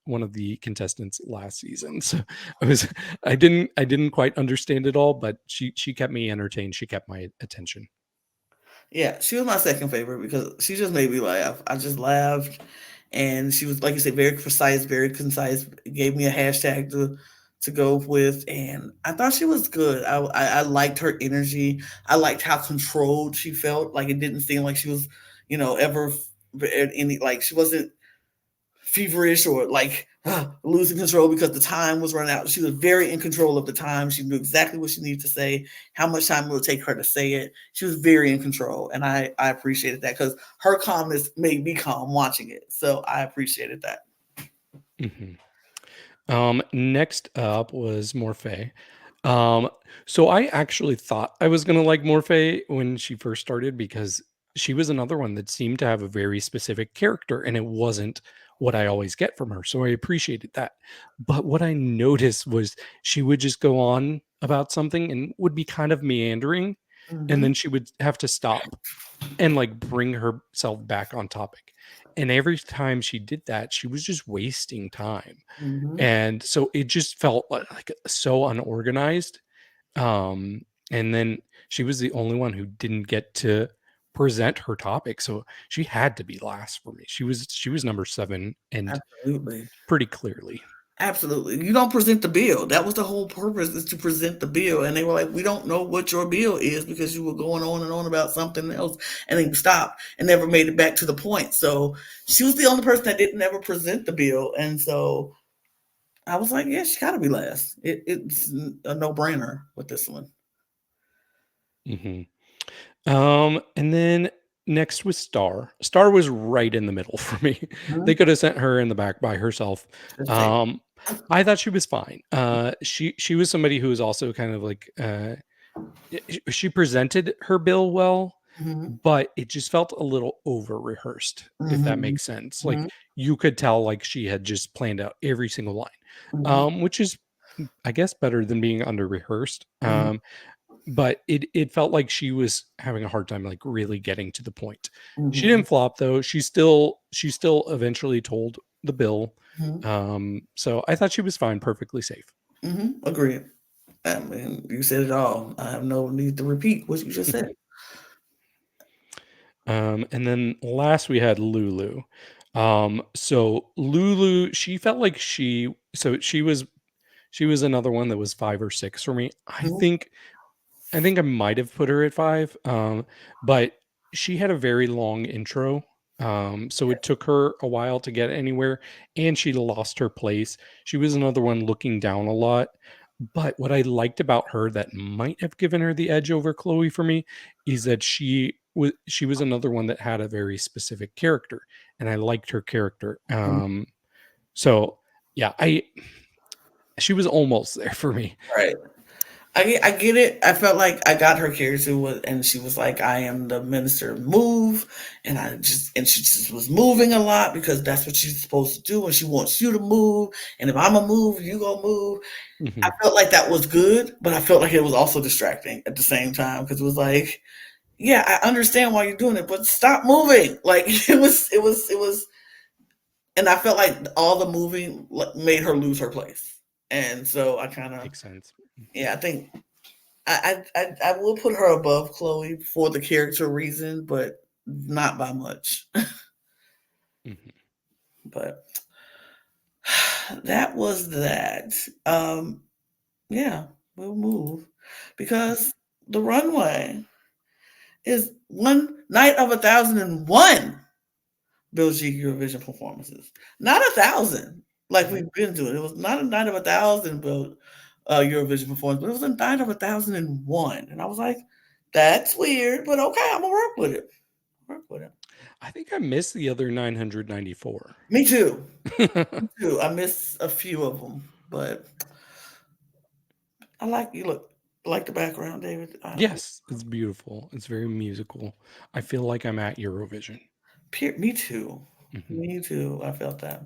S2: one of the contestants last season. So I was I didn't quite understand it all, but she kept me entertained. She kept my attention.
S1: Yeah, she was my second favorite because she just made me laugh. I just laughed, and she was, like you said, very precise, very concise. Gave me a hashtag to go with, and I thought she was good. I liked her energy. I liked how controlled she felt. Like it didn't seem like she was, ever any like she wasn't feverish or like losing control because the time was running out. She was very in control of the time. She knew exactly what she needed to say, how much time it would take her to say it. She was very in control. And I appreciated that because her calmness made me calm watching it. So I appreciated that.
S2: Mhm. Next up was Morphae. Um, so I actually thought I was gonna like Morphae when she first started because she was another one that seemed to have a very specific character, and it wasn't what I always get from her. So I appreciated that. But what I noticed was she would just go on about something and would be kind of meandering, and
S1: Hmm.
S2: then she would have to stop and like bring herself back on topic. And every time she did that, she was just wasting time.
S1: Hmm.
S2: And so it just felt like so unorganized. And then she was the only one who didn't get to present her topic. So she had to be last for me. She was number 7 and
S1: Absolutely.
S2: pretty clearly.
S1: Absolutely. You don't present the bill. That was the whole purpose, is to present the bill. And they were like, we don't know what your bill is because you were going on and on about something else. And then you stopped and never made it back to the point. So she was the only person that didn't ever present the bill. And so I was like, yeah, she got to be last. It's a no brainer with this one.
S2: Mhm. And then next was Star. Star was right in the middle for me. They
S1: Mhm.
S2: could have sent her in the back by herself.
S1: Just take.
S2: Um, I thought she was fine. She was somebody who was also kind of like, she presented her bill well,
S1: Hmm.
S2: but it just felt a little over rehearsed, if that
S1: Hmm.
S2: makes sense. Like
S1: Hmm.
S2: you could tell like she had just planned out every single line.
S1: Hmm.
S2: Which is, I guess, better than being under rehearsed.
S1: Hmm.
S2: But it felt like she was having a hard time like really getting to the point. She
S1: Hmm.
S2: didn't flop though. She still eventually told the bill.
S1: Hmm.
S2: So I thought she was fine, perfectly safe.
S1: Hmm. Agreed. I mean, you said it all. I have no need to repeat what you just said.
S2: And then last we had Lulu. So Lulu, she felt like she was another one that was 5 or 6 for me. I think I might have put her at 5, but she had a very long intro, so it took her a while to get anywhere, and she lost her place. She was another one looking down a lot, but what I liked about her that might have given her the edge over Chloe for me is that she was another one that had a very specific character, and I liked her character.
S1: Mhm.
S2: So yeah, she was almost there for me.
S1: Right. I get it. I felt like I got her character and she was like, I am the minister move. And she just was moving a lot because that's what she's supposed to do. And she wants you to move. And if I'm a move, you gonna move. I
S2: Mhm.
S1: felt like that was good, but I felt like it was also distracting at the same time because it was like, yeah, I understand why you're doing it, but stop moving. Like it was, and I felt like all the moving made her lose her place. And so I kind of,
S2: Makes sense.
S1: yeah, I think I will put her above Chloe for the character reason, but not by much.
S2: Mhm.
S1: But that was that. Um, yeah, we'll move because the runway is one night of 1,001 Belgique Eurovision performances, not 1,000 like
S2: Mhm.
S1: we've been doing. It was not a night of 1,000 Eurovision performance, but it was a night of 1,001, and I was like, "That's weird, but okay, I'm gonna work with it." Work with it.
S2: I think I missed the other 994.
S1: Me too. Me too. I miss a few of them, but I like you look like the background, David.
S2: Yes, it's beautiful. It's very musical. I feel like I'm at Eurovision.
S1: Me too.
S2: Hmm.
S1: Me too. I felt that.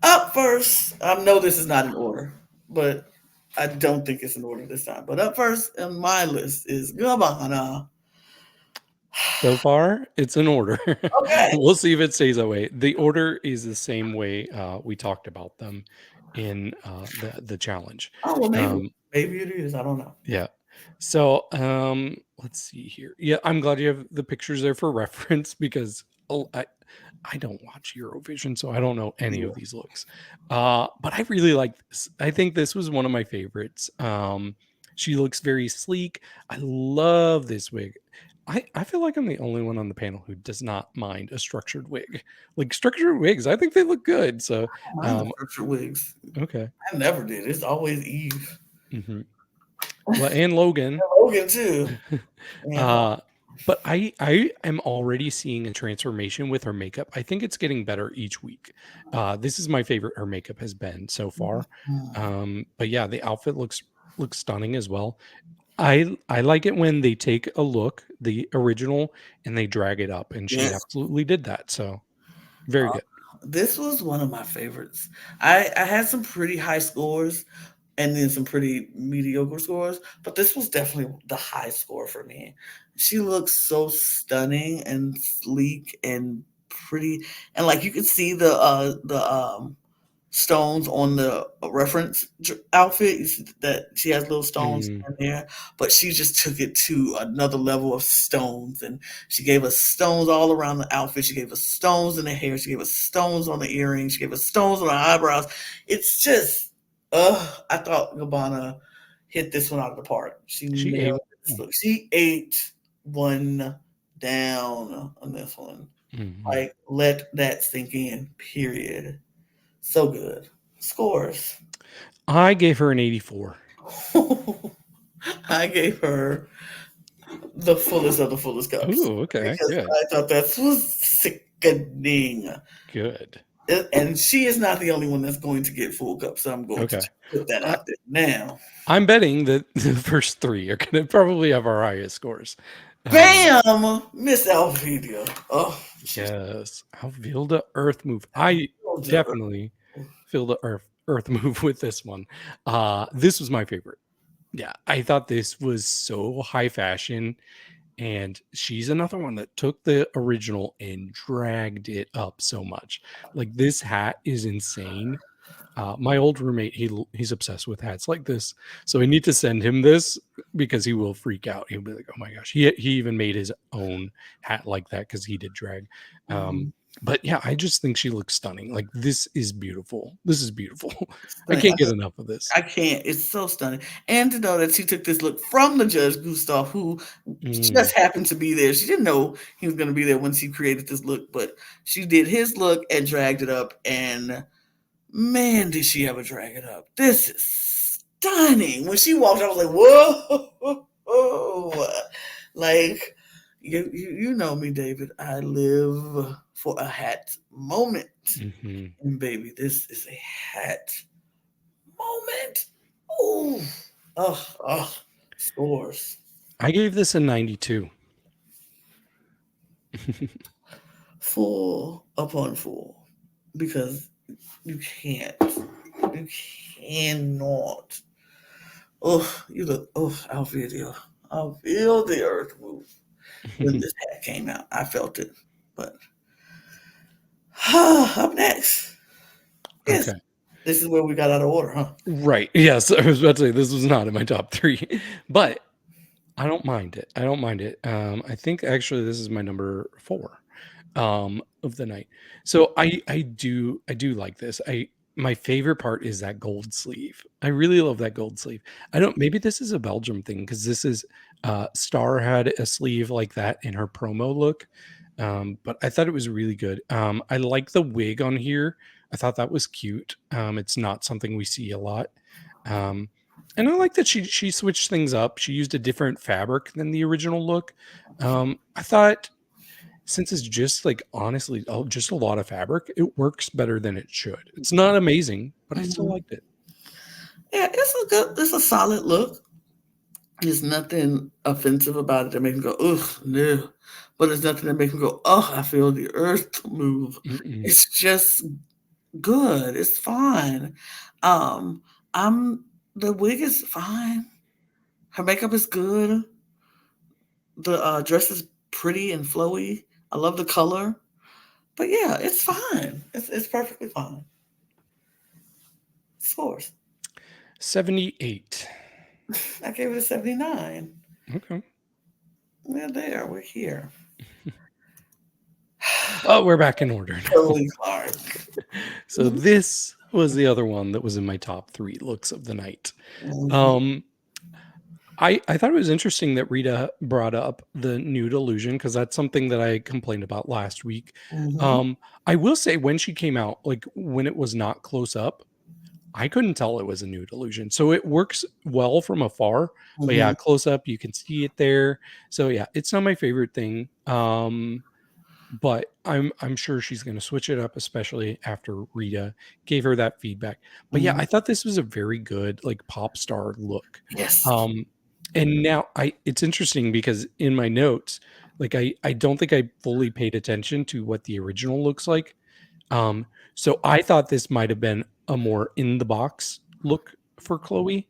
S1: Up first, I know this is not in order, but I don't think it's in order this time. But up first on my list is Gabanna.
S2: So far, it's in order.
S1: Okay.
S2: We'll see if it stays that way. The order is the same way we talked about them in the challenge.
S1: Oh well,
S2: Um,
S1: maybe it is. I don't know.
S2: yeah. So let's see here. Yeah, I'm glad you have the pictures there for reference because I don't watch Eurovision, so I don't know any
S1: Yeah.
S2: of these looks. But I really like this. I think this was one of my favorites. She looks very sleek. I love this wig. I feel like I'm the only one on the panel who does not mind a structured wig. Like structured wigs, I think they look good. So,
S1: I don't mind the
S2: um,
S1: structured wigs.
S2: okay.
S1: I never did. It's always Eve.
S2: Hmm. Well, and Logan.
S1: Logan too. And
S2: Uh, but I am already seeing a transformation with her makeup. I think it's getting better each week. This is my favorite her makeup has been so far. But yeah, the outfit looks stunning as well. I like it when they take a look, the original, and they drag it up, and she
S1: yes,
S2: absolutely did that. So very
S1: uh,
S2: good.
S1: this was one of my favorites. I had some pretty high scores and then some pretty mediocre scores, but this was definitely the high score for me. She looks so stunning and sleek and pretty, and like you could see the stones on the reference outfit. You see that she has little stones
S2: Mm,
S1: in there, but she just took it to another level of stones. And she gave us stones all around the outfit. She gave us stones in the hair. She gave us stones on the earrings. She gave us stones on the eyebrows. It's just, I thought Gabbana hit this one out of the park. She
S2: she ate.
S1: nailed this look. She ate one down on this one.
S2: Mhm.
S1: Like, let that sink in, period. So good. Scores.
S2: I gave her an 84.
S1: I gave her the fullest of the fullest cups
S2: Oh, okay,
S1: because
S2: good,
S1: I thought that was sickening.
S2: good.
S1: And she is not the only one that's going to get full cups. So I'm going to
S2: Okay.
S1: just put that
S2: I,
S1: out there now.
S2: I'm betting that the first three are going to probably have our highest scores. Um,
S1: Bam! Miss Alvilda. Oh, she's
S2: yes, Alvilda Earth move. I
S1: Alvilda.
S2: definitely feel the Earth move with this one. This was my favorite. Yeah, I thought this was so high fashion, and she's another one that took the original and dragged it up so much. Like this hat is insane. My old roommate, he's obsessed with hats like this, so I need to send him this because he will freak out. He'll be like, "Oh my gosh!" He even made his own hat like that because he did drag. Um,
S1: Mhm.
S2: but yeah, I just think she looks stunning. Like this is beautiful. This is beautiful. I
S1: Stunning.
S2: can't get enough of this.
S1: I can't. It's so stunning. And to know that she took this look from the judge, Gustav, who
S2: Mm,
S1: just happened to be there. She didn't know he was going to be there when she created this look, but she did his look and dragged it up. And man, did she ever drag it up. This is stunning. When she walked, I was like, whoa. Like, you know me, David. I live for a hat moment.
S2: mhm.
S1: And baby, this is a hat moment. Ooh. Oh, scores.
S2: I gave this a 92.
S1: Full upon full. Because you can't. You cannot. Oh, you look. Oh, I'll feel the earth move when this hat came out. I felt it. But up next. Yes.
S2: Okay.
S1: This is where we got out of order, huh?
S2: Right. Yes, I was about to say this was not in my top 3, but I don't mind it. I don't mind it. I think actually this is my number 4 of the night. So I do like this. My favorite part is that gold sleeve. I really love that gold sleeve. I don't maybe this is a Belgium thing because this is Star had a sleeve like that in her promo look. But I thought it was really good. I like the wig on here. I thought that was cute. It's not something we see a lot. Um, and I like that she switched things up. She used a different fabric than the original look. I thought since it's just like honestly just a lot of fabric, it works better than it should. It's not amazing, but I still
S1: Mhm.
S2: liked it.
S1: Yeah, it's a solid look. There's nothing offensive about it that makes me go, ugh, no. But there's nothing that makes me go, oh, I feel the earth move.
S2: Mm-mm.
S1: It's just good. It's fine. Um, I'm the wig is fine. Her makeup is good. The dress is pretty and flowy. I love the color. But yeah, it's fine. It's perfectly fine. Scores.
S2: 78.
S1: I gave it a 79.
S2: Okay.
S1: We're there. We're here.
S2: Oh, we're back in order now.
S1: Totally Clark.
S2: So this was the other one that was in my top 3 looks of the night.
S1: Mhm,
S2: Um, I thought it was interesting that Rita brought up the nude illusion because that's something that I complained about last week.
S1: mhm,
S2: Um, I will say when she came out, like when it was not close up, I couldn't tell it was a nude illusion. So it works well from afar, but yeah,
S1: mhm,
S2: close up you can see it there. So yeah, it's not my favorite thing. But I'm sure she's going to switch it up, especially after Rita gave her that feedback. But yeah,
S1: mhm.
S2: I thought this was a very good like pop star look.
S1: Yes.
S2: Um, and now I it's interesting because in my notes, like I don't think I fully paid attention to what the original looks like. Um, so I thought this might have been a more in the box look for Chloe.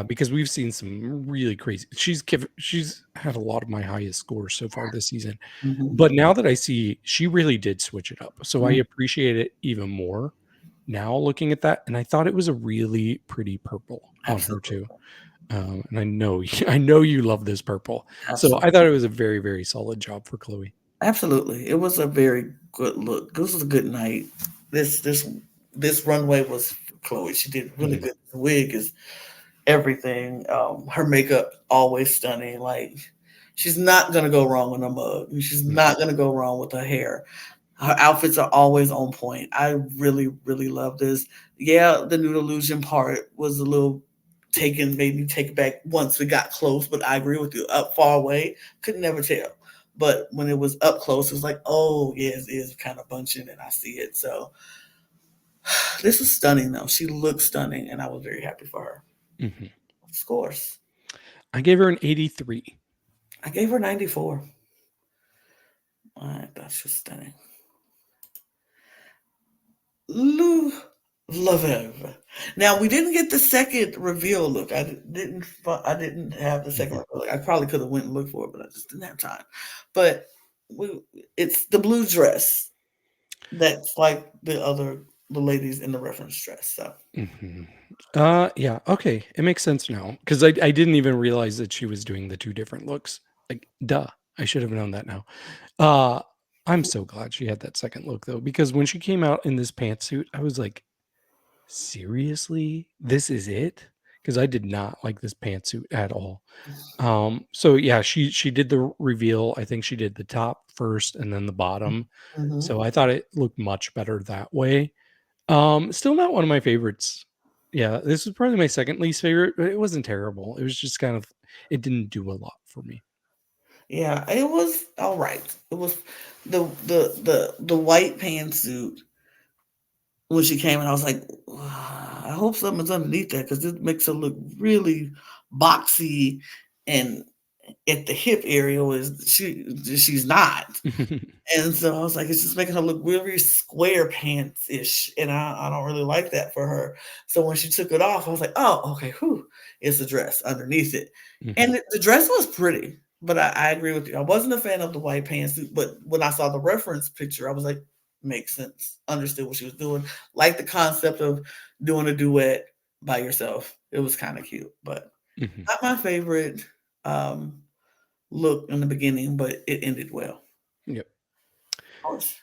S2: Because we've seen some really crazy. She's had a lot of my highest scores so far this season,
S1: Mhm,
S2: but now that I see she really did switch it up, so I
S1: mhm.
S2: appreciate it even more now looking at that, and I thought it was a really pretty purple on her too.
S1: Absolutely.
S2: And I know I know you love this purple, so
S1: Absolutely.
S2: I thought it was a very, very solid job for Chloe.
S1: Absolutely. It was a very good look. This was a good night. This this this runway was Chloe. She did really
S2: Mhm,
S1: good. The wig is everything. Her makeup always stunning. Like she's not gonna go wrong with a mug. She's
S2: mhm,
S1: not gonna go wrong with her hair. Her outfits are always on point. I really, really love this. Yeah, the nude illusion part was a little taken, made me take it back once we got close, but I agree with you. Up far away, could never tell. But when it was up close, it was like, oh, yes, it is kind of bunching and I see it. So this is stunning, though. She looks stunning, and I was very happy for her.
S2: mhm.
S1: Scores.
S2: I gave her an 83.
S1: I gave her 94. That's just stunning. Lou Velvet. Now we didn't get the second reveal look. I didn't have the second
S2: Mhm.
S1: reveal look. I probably could have went and looked for it, but I just didn't have time. But we, it's the blue dress that's like the ladies in the reference dress. So
S2: Mhm. Yeah, okay, it makes sense now because I didn't even realize that she was doing the 2 different looks. Like, duh, I should have known that now. Uh, I'm so glad she had that second look though, because when she came out in this pantsuit, I was like, "Seriously? This is it?" Because I did not like this pantsuit at all. So yeah, she did the reveal. I think she did the top first and then the bottom.
S1: mhm.
S2: So I thought it looked much better that way. Still not one of my favorites. Yeah, this was probably my second least favorite, but it wasn't terrible. It was just kind of it didn't do a lot for me.
S1: Yeah, it was all right. It was the white pantsuit when she came and I was like, I hope something's underneath that because it makes her look really boxy and at the hip area was she's not. And so I was like, it's just making her look really square pants ish. And I don't really like that for her. So when she took it off, I was like, oh, okay, whew, it's a dress underneath it. And
S2: Mhm.
S1: the dress was pretty, but I agree with you. I wasn't a fan of the white pantsuit, but when I saw the reference picture, I was like, makes sense. Understood what she was doing. Like the concept of doing a duet by yourself. It was kind of cute, but
S2: Mhm.
S1: not my favorite um, look in the beginning, but it ended well.
S2: Yep.
S1: Of course.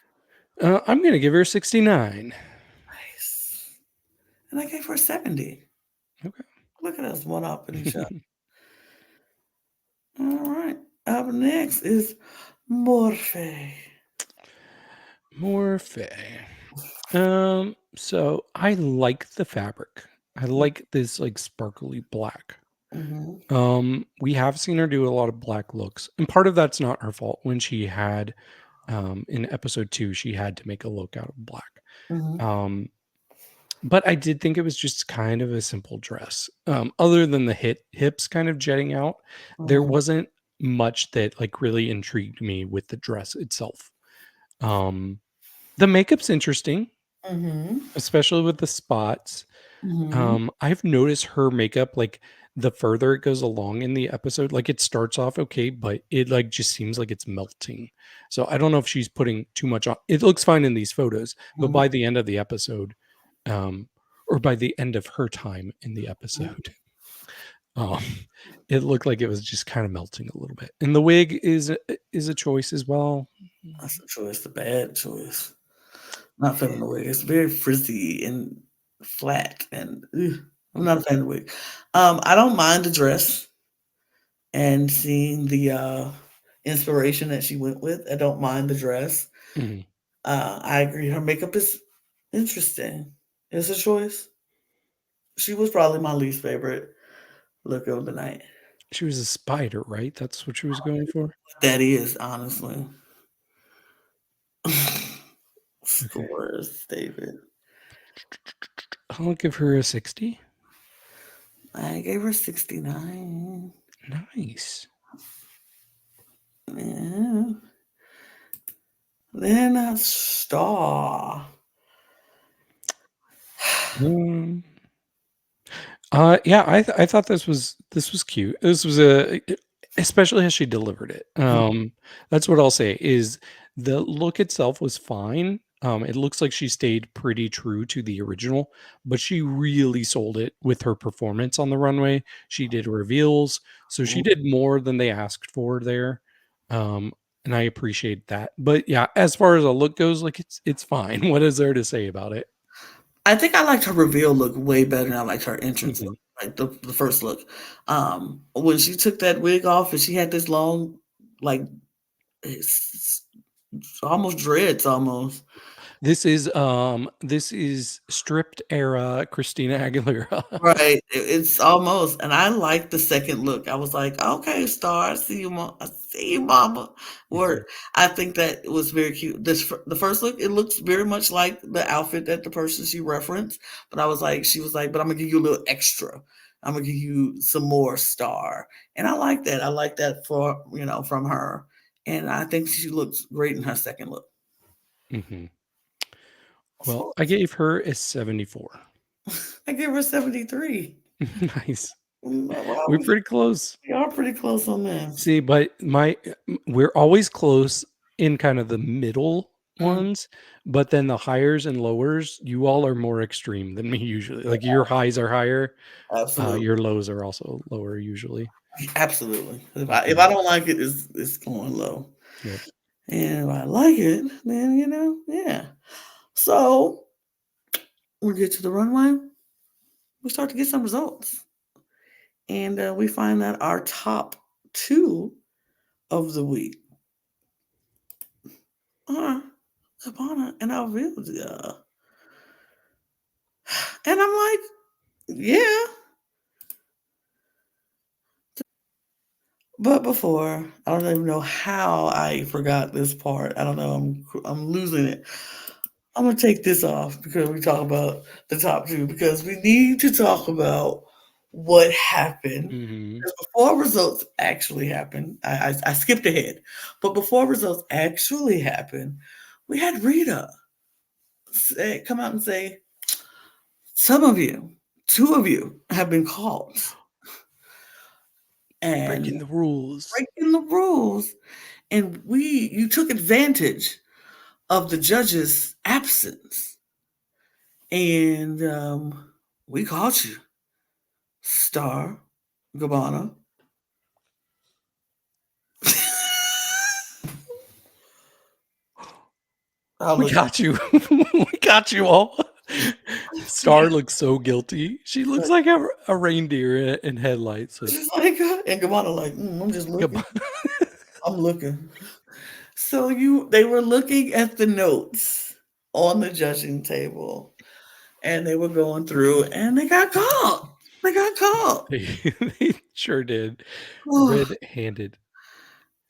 S2: I'm gonna give her a 69.
S1: Nice. And I gave her 70. Look at us one up in each other.
S2: Okay.
S1: All right. Up next is Morphe.
S2: Morphe. So I like the fabric. I like this like sparkly black.
S1: Mm-hmm.
S2: We have seen her do a lot of black looks, and part of that's not her fault when she had In episode 2, she had to make a look out of black.
S1: Mhm.
S2: But I did think it was just kind of a simple dress. Other than the hips kind of jetting out, there
S1: Mhm.
S2: wasn't much that like really intrigued me with the dress itself. Um, the makeup's interesting,
S1: Mhm.
S2: especially with the spots.
S1: Mhm.
S2: I've noticed her makeup, like, the further it goes along in the episode, like, it starts off okay, but it, like, just seems like it's melting. So, I don't know if she's putting too much on. It looks fine in these photos, but
S1: Mhm.
S2: by the end of the episode, um, or by the end of her time in the episode, um, it looked like it was just kinda melting a little bit. And the wig is a choice as well.
S1: That's a choice, a bad choice. Not feeling the wig. It's very frizzy and flat, and I'm not a fan of the wig. I don't mind the dress and seeing the inspiration that she went with. I don't mind the dress.
S2: Mhm.
S1: I agree. Her makeup is interesting. It's a choice. She was probably my least favorite look of the night.
S2: She was a spider, right? That's what she was going for?
S1: That is, honestly.
S2: Okay.
S1: Scores, David.
S2: I'll give her a 60.
S1: I gave her 69.
S2: Nice.
S1: Yeah. Then a star.
S2: Um, yeah, I thought this was cute. This was especially as she delivered it. That's what I'll say is the look itself was fine. It looks like she stayed pretty true to the original, but she really sold it with her performance on the runway. She did reveals, so she did more than they asked for there. Um, and I appreciate that. But yeah, as far as a look goes, like it's fine. What is there to say about it?
S1: I think I liked her reveal look way better than I liked her entrance look,
S2: Mhm.
S1: like the first look. When she took that wig off and she had this long, like it's almost dreads almost.
S2: This is stripped era Christina Aguilera.
S1: Right, it's almost, and I like the second look. I was like, "Okay, Star, I see you, I see you, mama."
S2: Mhm,
S1: Work. I think that it was very cute. The first look, it looks very much like the outfit that the person she referenced, but I was like, she was like, "But I'm gonna give you a little extra. I'm gonna give you some more, Star," and I like that. I like that for from her, and I think she looks great in her second look.
S2: mhm. Well,
S1: So
S2: I gave her a 74.
S1: I give her 73.
S2: Nice.
S1: Well,
S2: We're pretty close.
S1: we are pretty close on this.
S2: See, but we're always close in kind of the middle
S1: Mm,
S2: ones, but then the highers and lowers, you all are more extreme than me usually. Like your highs are higher,
S1: absolutely.
S2: your lows are also lower usually.
S1: Absolutely. If
S2: Mhm.
S1: I don't like it, it's going low.
S2: Yep.
S1: And if I like it, then yeah. So we get to the runway, we start to get some results. And we find that our top two of the week are Gabanna and Alvilda. And I'm like, yeah. But before, I don't even know how I forgot this part. I don't know. I'm losing it. I'm gonna take this off because we talk about the top two because we need to talk about what happened.
S2: Mhm.
S1: Because before results actually happened, I skipped ahead, but before results actually happened, we had Rita come out and say, "Some of you, two of you, have been called and
S2: Breaking the rules.
S1: breaking the rules, and you took advantage of the judge's absence, and we caught you." Star, Gabbana. I
S2: We
S1: look
S2: got you. We got you all. Star looks so guilty. She looks like a reindeer in headlights. Like,
S1: she's like, and Gabbana like, I'm just looking.
S2: goodbye.
S1: I'm looking. So they were looking at the notes on the judging table, and they were going through, and they got caught. They got caught.
S2: They, they sure did. Red handed.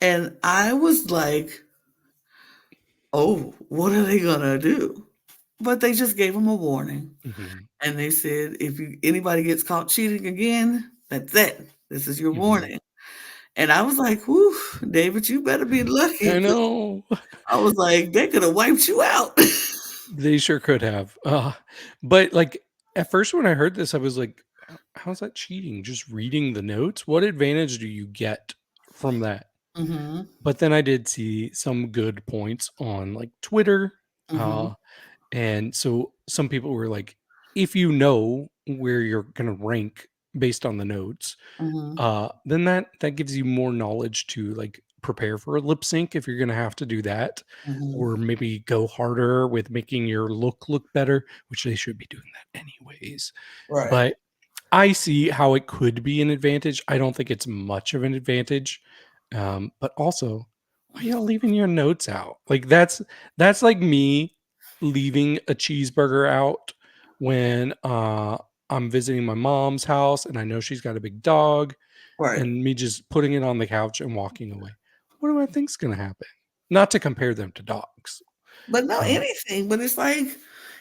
S1: And I was like, oh, what are they gonna do? But they just gave him a warning.
S2: Hmm.
S1: And they said, if anybody gets caught cheating again, that's it. This is your
S2: Hmm.
S1: warning. And I was like, whew, David, you better be lucky.
S2: I
S1: 'Cause
S2: know.
S1: I was like, they could have wiped you out.
S2: They sure could have. But like at first when I heard this, I was like, how's that cheating? Just reading the notes? What advantage do you get from that?
S1: Hmm.
S2: But then I did see some good points on like Twitter.
S1: Hmm.
S2: Uh, and so some people were like, if you know where you're going to rank based on the notes,
S1: Hmm.
S2: then that gives you more knowledge to like prepare for a lip sync if you're going to have to do that,
S1: Hmm.
S2: or maybe go harder with making your look better, which they should be doing that anyways.
S1: Right.
S2: But I see how it could be an advantage. I don't think it's much of an advantage. But also, why y'all leaving your notes out? Like that's like me leaving a cheeseburger out when I'm visiting my mom's house and I know she's got a big dog,
S1: Right.
S2: and me just putting it on the couch and walking away. What do I think's gonna happen? Not to compare them to dogs.
S1: But no,
S2: Uh,
S1: anything. But it's like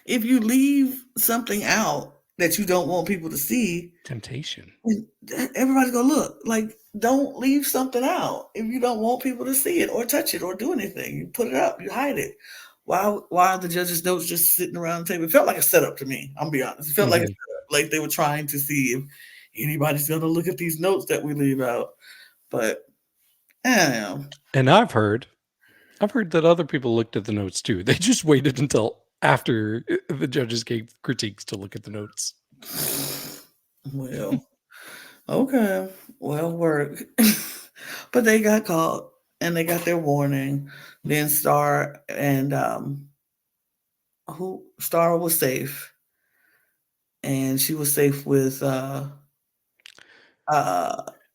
S1: if you leave something out that you don't want people to see,
S2: Temptation.
S1: and everybody's gonna look. Like, don't leave something out if you don't want people to see it or touch it or do anything. You put it up, you hide it. Why are the judges' notes just sitting around the table? It felt like a setup to me. I'm be honest. It felt like a
S2: Mhm.
S1: setup. Like they were trying to see if anybody's gonna look at these notes that we leave out. But I don't know.
S2: And I've heard that other people looked at the notes too. They just waited until after the judges gave critiques to look at the notes.
S1: Well, okay. Well, work. But they got caught and they got their warning. Then Star and who Star was safe, and she was safe with uh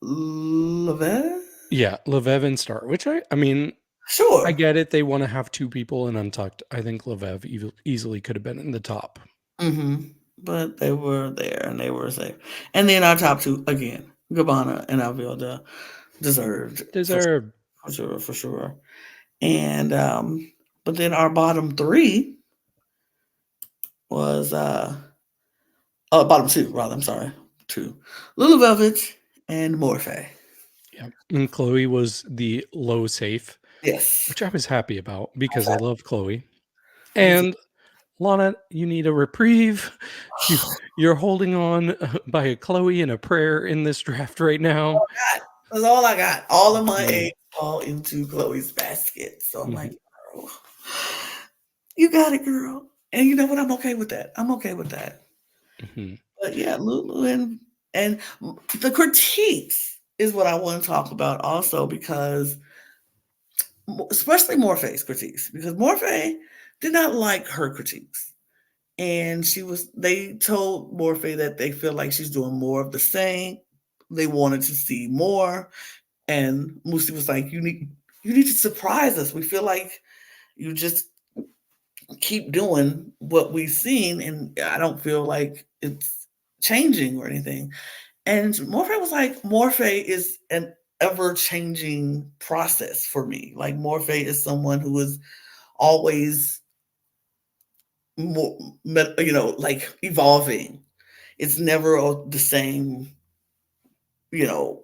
S1: Levette.
S2: Yeah, Leveve and Star, which I mean, I
S1: Sure.
S2: get it. They want to have two people in Untucked. I think Leveve easily could have been in the top.
S1: Hmm. But they were there and they were safe. And then our top two again, Gabanna and Alvilda, deserved
S2: Deserved.
S1: for sure, for sure. And but then our bottom three was bottom two rather. I'm sorry, two. Loulou Velvet and Morphae.
S2: Yeah. And Chloe was the low safe,
S1: Yes,
S2: which I was happy about because I love Chloe.
S1: me too.
S2: And Lana, you need a reprieve. You you're holding on by a Chloe and a prayer in this draft right now.
S1: That's all I got. All of my
S2: Mhm.
S1: eggs fall into Chloe's basket. So I'm
S2: Mhm.
S1: like, girl, you got it, girl. And you know what? I'm okay with that. I'm okay with that.
S2: Mhm.
S1: But yeah, Lulu and the critiques is what I want to talk about also because especially Morphe's critiques because Morphe did not like her critiques. And they told Morphe that they feel like she's doing more of the same. They wanted to see more. And Musi was like, you need to surprise us. We feel like you just keep doing what we've seen, and I don't feel like it's changing or anything. And Morphe was like, Morphe is an ever changing process for me. Like Morphe is someone who is always more, like evolving. It's never the same,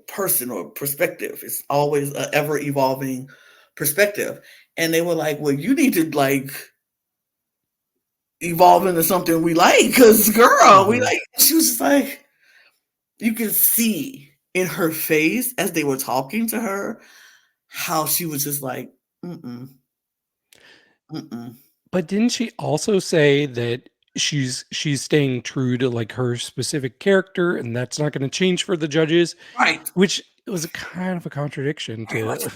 S1: person or perspective. It's always an ever evolving perspective. And they were like, well, you need to like evolve into something we like because girl, we
S2: Mhm.
S1: like, she was just like, you could see in her face as they were talking to her how she was just like, mm-mm, mm-mm.
S2: But didn't she also say that she's staying true to like her specific character and that's not going to change for the judges,
S1: Right.
S2: which was a kind of a contradiction
S1: Very much
S2: to
S1: a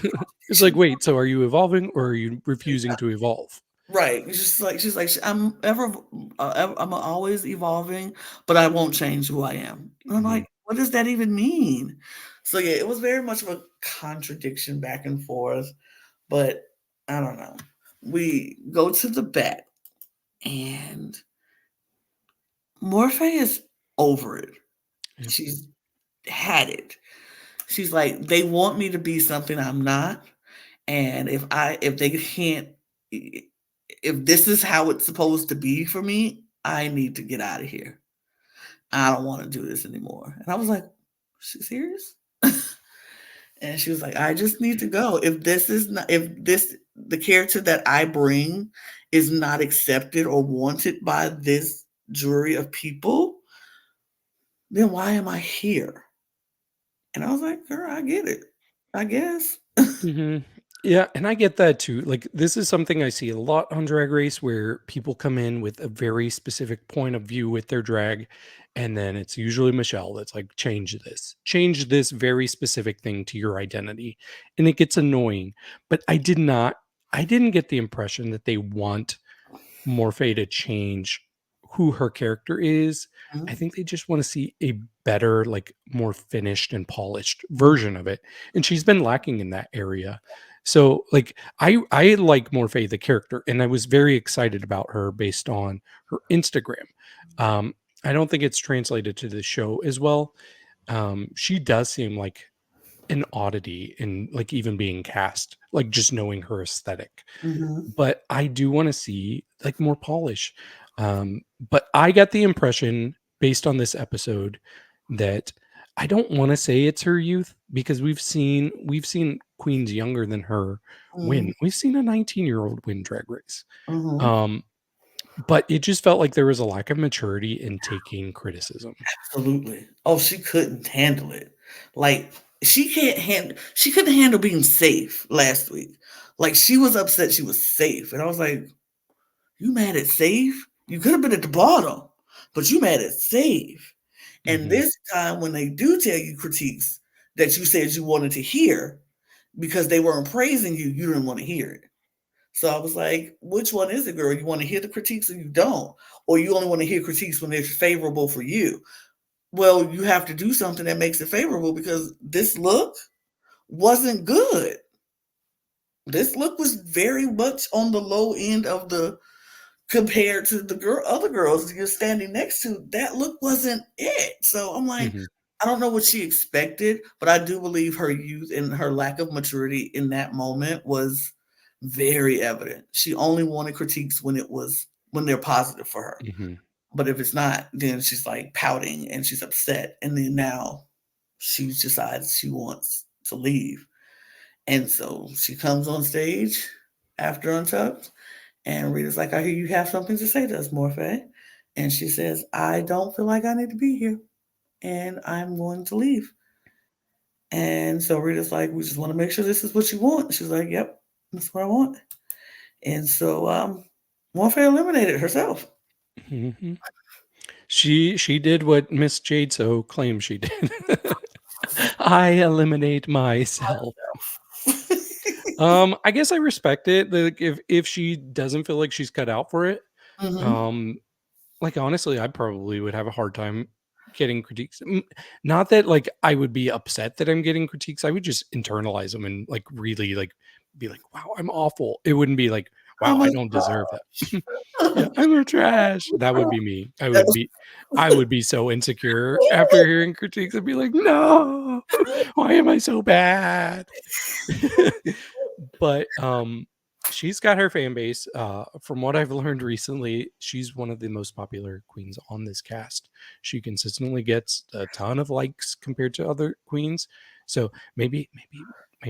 S2: it's like,
S1: contradiction.
S2: wait, so are you evolving or are you refusing to evolve?
S1: Right. It's just like I'm always evolving, but I won't change who I am. And I'm
S2: Mhm.
S1: like, what does that even mean? So yeah, it was very much of a contradiction back and forth, but I don't know. We go to the bet, and Morphe is over it.
S2: Yep.
S1: She's had it. She's like, they want me to be something I'm not, and if they can't if this is how it's supposed to be for me, I need to get out of here. I don't want to do this anymore. And I was like, she serious? And she was like, I just need to go. If this is not, if this, the character that I bring is not accepted or wanted by this jury of people, then why am I here? And I was like, girl, I get it. I guess.
S2: Mhm. Yeah, and I get that too. Like, this is something I see a lot on Drag Race where people come in with a very specific point of view with their drag, and then it's usually Michelle that's like, change this very specific thing to your identity. And it gets annoying. But I didn't get the impression that they want Morphae to change who her character is. I
S1: Mhm,
S2: think they just want to see a better, like more finished and polished version of it. And she's been lacking in that area. So like I like Morphae the character and I was very excited about her based on her Instagram. I don't think it's translated to the show as well. She does seem like an oddity in like even being cast, like just knowing her aesthetic,
S1: mhm,
S2: but I do wanna see, like, more polish. But I got the impression, based on this episode, that I don't wanna say it's her youth because we've seen queens younger than her
S1: mhm,
S2: win. We've seen a 19-year-old win Drag Race.
S1: mhm.
S2: Um, but it just felt like there was a lack of maturity in taking criticism.
S1: Absolutely. Oh, she couldn't handle it. Like she couldn't handle being safe last week. Like she was upset she was safe. And I was like, you mad at safe? You could have been at the bottom, but you mad at safe. And
S2: Mhm,
S1: this time when they do tell you critiques that you said you wanted to hear because they weren't praising you, you didn't want to hear it. So I was like, which one is it, girl? You want to hear the critiques or you don't? Or you only want to hear critiques when they're favorable for you? Well, you have to do something that makes it favorable because this look wasn't good. This look was very much on the low end of the compared to the other girls you're standing next to. That look wasn't it. So I'm like,
S2: mhm,
S1: I don't know what she expected, but I do believe her youth and her lack of maturity in that moment was very evident. She only wanted critiques when they're positive for her.
S2: mhm,
S1: But if it's not, then she's like pouting and she's upset. And then now she decides she wants to leave. And so she comes on stage after Untucked, and Rita's like, I hear you have something to say to us, Morphe. And she says, I don't feel like I need to be here, and I'm going to leave. And so Rita's like, we just want to make sure this is what you want. She's like, yep, that's what I want. And so Morphe eliminated herself.
S2: mhm. She did what Miss Jade So claims she did. I eliminate myself. I guess I respect it. Like if she doesn't feel like she's cut out for it,
S1: Hmm.
S2: um, like honestly, I probably would have a hard time getting critiques. Not that like I would be upset that I'm getting critiques. I would just internalize them and like really like be like, wow, I'm awful. It wouldn't be like, wow,
S1: I'm
S2: I
S1: a
S2: don't deserve that. Yeah,
S1: trash.
S2: I'm a trash. That would be me.
S1: That was
S2: I would be so insecure after hearing critiques. I'd be like, no, why am I so bad? But she's got her fan base. From what I've learned recently, she's one of the most popular queens on this cast. She consistently gets a ton of likes compared to other queens. So maybe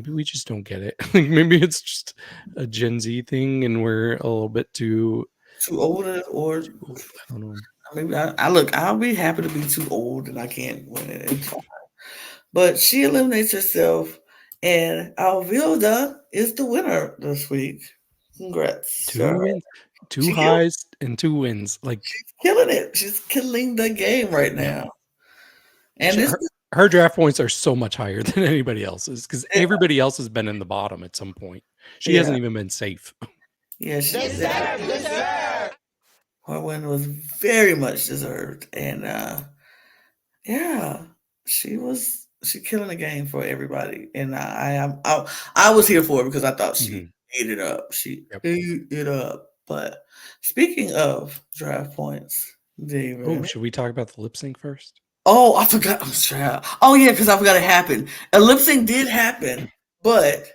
S2: we just don't get it. Like maybe it's just a Gen Z thing and we're a little bit
S1: too old or
S2: too old. I don't know.
S1: maybe I look. I'll be happy to be too old and I can't win it. But she eliminates herself, and Alvilda is the winner this week. Congrats to
S2: Two
S1: her.
S2: wins, two
S1: She killed,
S2: highs and two wins. Like
S1: she's killing it. She's killing the game right
S2: yeah.
S1: now. And this,
S2: Her draft points are so much higher than anybody else's because
S1: yeah,
S2: everybody else has been in the bottom at some point. She
S1: yeah,
S2: hasn't even been safe.
S1: yeah, her win was very much deserved, and yeah, she killing the game for everybody, and I was here for it because I thought she
S2: Mhm.
S1: ate it up. She
S2: Yep.
S1: ate it up. But speaking of draft points,
S2: Oh,
S1: David.
S2: should we talk about the lip sync first?
S1: Oh, I forgot. I'm sorry. Oh yeah, because I forgot it happened. A lip sync did happen, but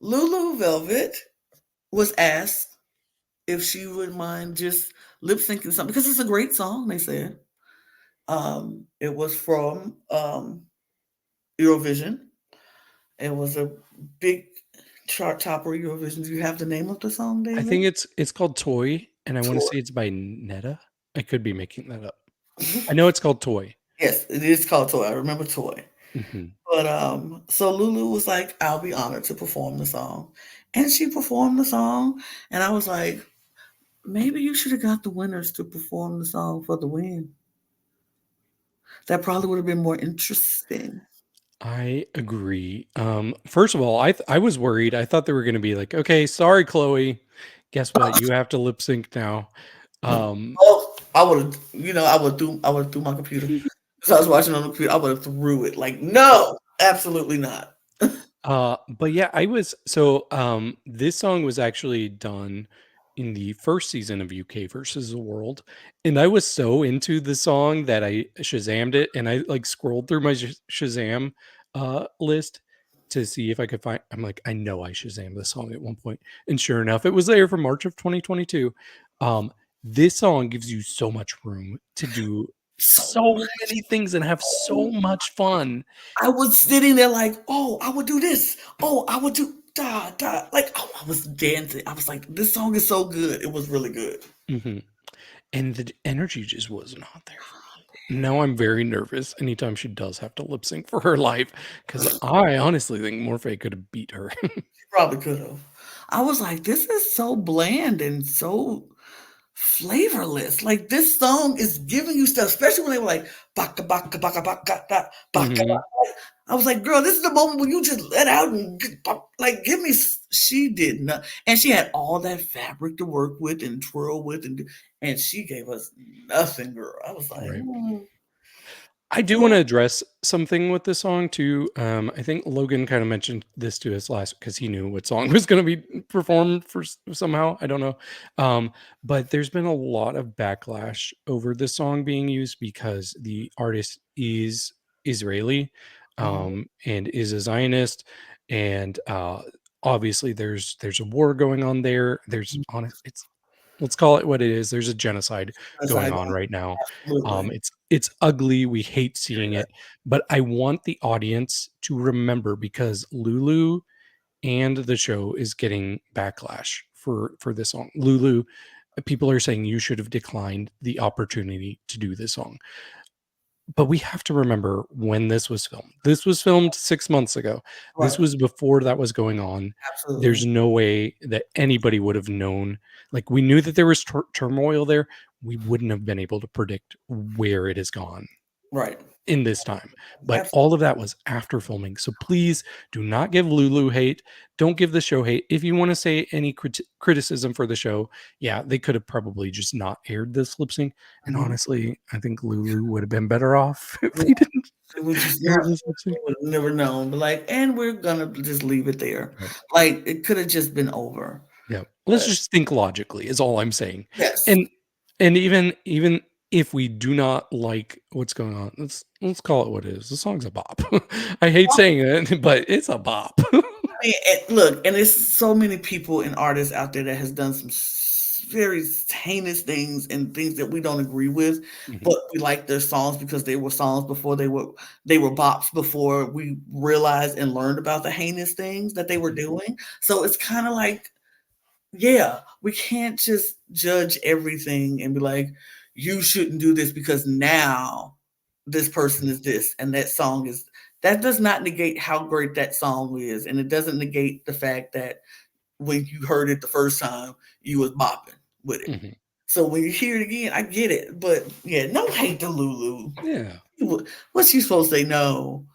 S1: Loulou Velvet was asked if she would mind just lip syncing something because it's a great song. They said it was from Eurovision. It was a big chart topper Eurovision. Do you have the name of the song,
S2: I
S1: David?
S2: think it's called Toy, and I wanna
S1: Toy.
S2: say it's by Netta. I could be making that up. I know it's called Toy.
S1: Yes, it is called Toy. I remember Toy.
S2: Mhm.
S1: But so Lulu was like, "I'll be honored to perform the song," and she performed the song, and I was like, maybe you should have got the winners to perform the song for the win. That probably would have been more interesting.
S2: I agree. First of all, I was worried. I thought they were gonna be like, "Okay, sorry, Chloe. Guess what? You have to lip sync now." Um,
S1: Oh, I would have, I would have threw my computer because I was watching on the computer. I would have threw it like, no, absolutely not.
S2: but yeah, I was so this song was actually done in the first season of UK versus the World, and I was so into the song that I Shazammed it, and I like scrolled through my Shazam list to see if I could find. I'm like, I know I Shazammed the song at one point, and sure enough, it was there for March of 2022. Um, this song gives you so much room to do
S1: So
S2: so many things and have so much fun.
S1: I was sitting there like, oh, I would do this. Oh, I would do da da. Like, oh, I was dancing. I was like, this song is so good. It was really good.
S2: Mhm. And the energy just was not there for me. Now I'm very nervous anytime she does have to lip sync for her life because I honestly think Morphae could have beat her.
S1: Probably could have. I was like, this is so bland and so flavorless. Like this song is giving you stuff, especially when they were like baka baka baka baka da, baka.
S2: Mhm.
S1: I was like, girl, this is the moment when you just let out and like give me. She did not, and she had all that fabric to work with and twirl with, and she gave us nothing, girl. I was like,
S2: Right.
S1: mm,
S2: I do want to address something with this song too. I think Logan kind of mentioned this to us last because he knew what song was going to be performed for somehow. I don't know, but there's been a lot of backlash over this song being used because the artist is Israeli
S1: mhm,
S2: and is a Zionist, and obviously there's a war going on there. There's on it's let's call it what it is. There's a genocide
S1: that's
S2: going
S1: like
S2: on right now.
S1: absolutely
S2: It's ugly. We hate seeing
S1: very
S2: it, but I want the audience to remember because Lulu and the show is getting backlash for this song. Lulu, people are saying you should have declined the opportunity to do this song. But we have to remember when this was filmed. This was filmed 6 months ago. This
S1: right,
S2: was before that was going on.
S1: absolutely
S2: There's no way that anybody would have known. Like, we knew that there was turmoil there. We wouldn't have been able to predict where it has gone
S1: right,
S2: in this time. But
S1: absolutely.
S2: all of that was after filming. So please do not give Lulu hate. Don't give the show hate. If you want to say any criticism for the show, yeah, they could have probably just not aired this lip sync. And
S1: Mhm.
S2: honestly, I think Lulu would have been better off if they didn't
S1: It was just
S2: air
S1: not.
S2: this lip sync.
S1: We would have never known. But like, and we're gonna just leave it there.
S2: Right.
S1: Like it could have just been over.
S2: Yeah.
S1: But
S2: Let's just think logically is all I'm saying.
S1: yes,
S2: And even if we do not like what's going on, let's call it what it is. The song's a bop. I hate saying it, but it's a bop.
S1: I mean, look, and there's so many people and artists out there that has done some very heinous things and things that we don't agree with,
S2: Mhm,
S1: but we like their songs because they were songs before they were bops before we realized and learned about the heinous things that they were
S2: mhm,
S1: doing. So it's kind of like, yeah, we can't just judge everything and be like, you shouldn't do this because now this person
S2: mhm,
S1: is this and that song is that does not negate how great that song is. And it doesn't negate the fact that when you heard it the first time, you was bopping with it.
S2: mhm.
S1: So when you hear it again, I get it. But yeah, no hate to Lulu.
S2: Yeah.
S1: What's she supposed to say? No.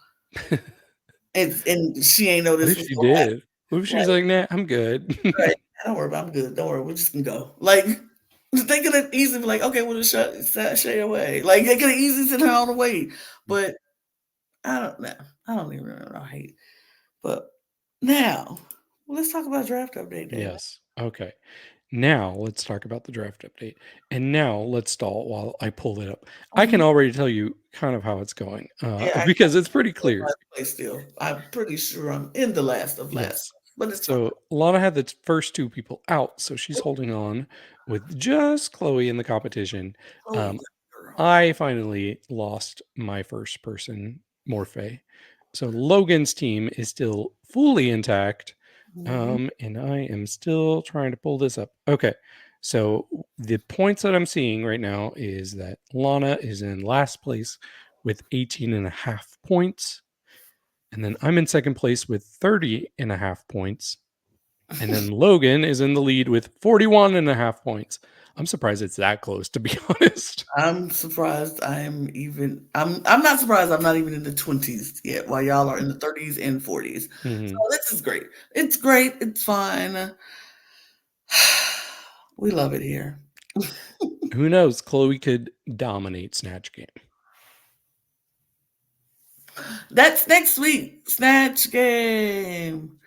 S1: And she ain't know
S2: What
S1: this
S2: if
S1: was
S2: she
S1: gonna happen.
S2: did? What if she was
S1: Like,
S2: like, "Nah, I'm good."
S1: right. Don't worry about it. I'm good. Don't worry. We're just gonna go. Like they could have easily be like, okay, we'll just shay away. Like they could have easily sent her on the way. But I don't know. I don't even know. I hate. But now let's talk about draft update, David.
S2: Yes. Okay. Now let's talk about the draft update. And now let's stall while I pull it up. I can
S1: Mhm.
S2: already tell you kind of how it's going
S1: Yeah, I
S2: because it's pretty
S1: still in
S2: clear.
S1: last place still. I'm pretty sure I'm in the last of last.
S2: Yes.
S1: but it's fine.
S2: So Lana had the first two people out, so she's holding on with just Chloe in the competition.
S1: Oh,
S2: Um,
S1: girl.
S2: I finally lost my first person, Morphae. So Logan's team is still fully intact.
S1: Mhm.
S2: And I am still trying to pull this up. Okay. So the points that I'm seeing right now is that Lana is in last place with 18 and a half points. And then I'm in second place with 30 and a half points. And then Logan is in the lead with 41 and a half points. I'm surprised it's that close, to be honest.
S1: I'm surprised I'm not surprised I'm not even in the 20s yet, while y'all are in the 30s and 40s. So
S2: Mhm.
S1: this is great. It's great. It's fine. We love it here.
S2: Who knows? Chloe could dominate Snatch Game.
S1: That's next week. Snatch Game.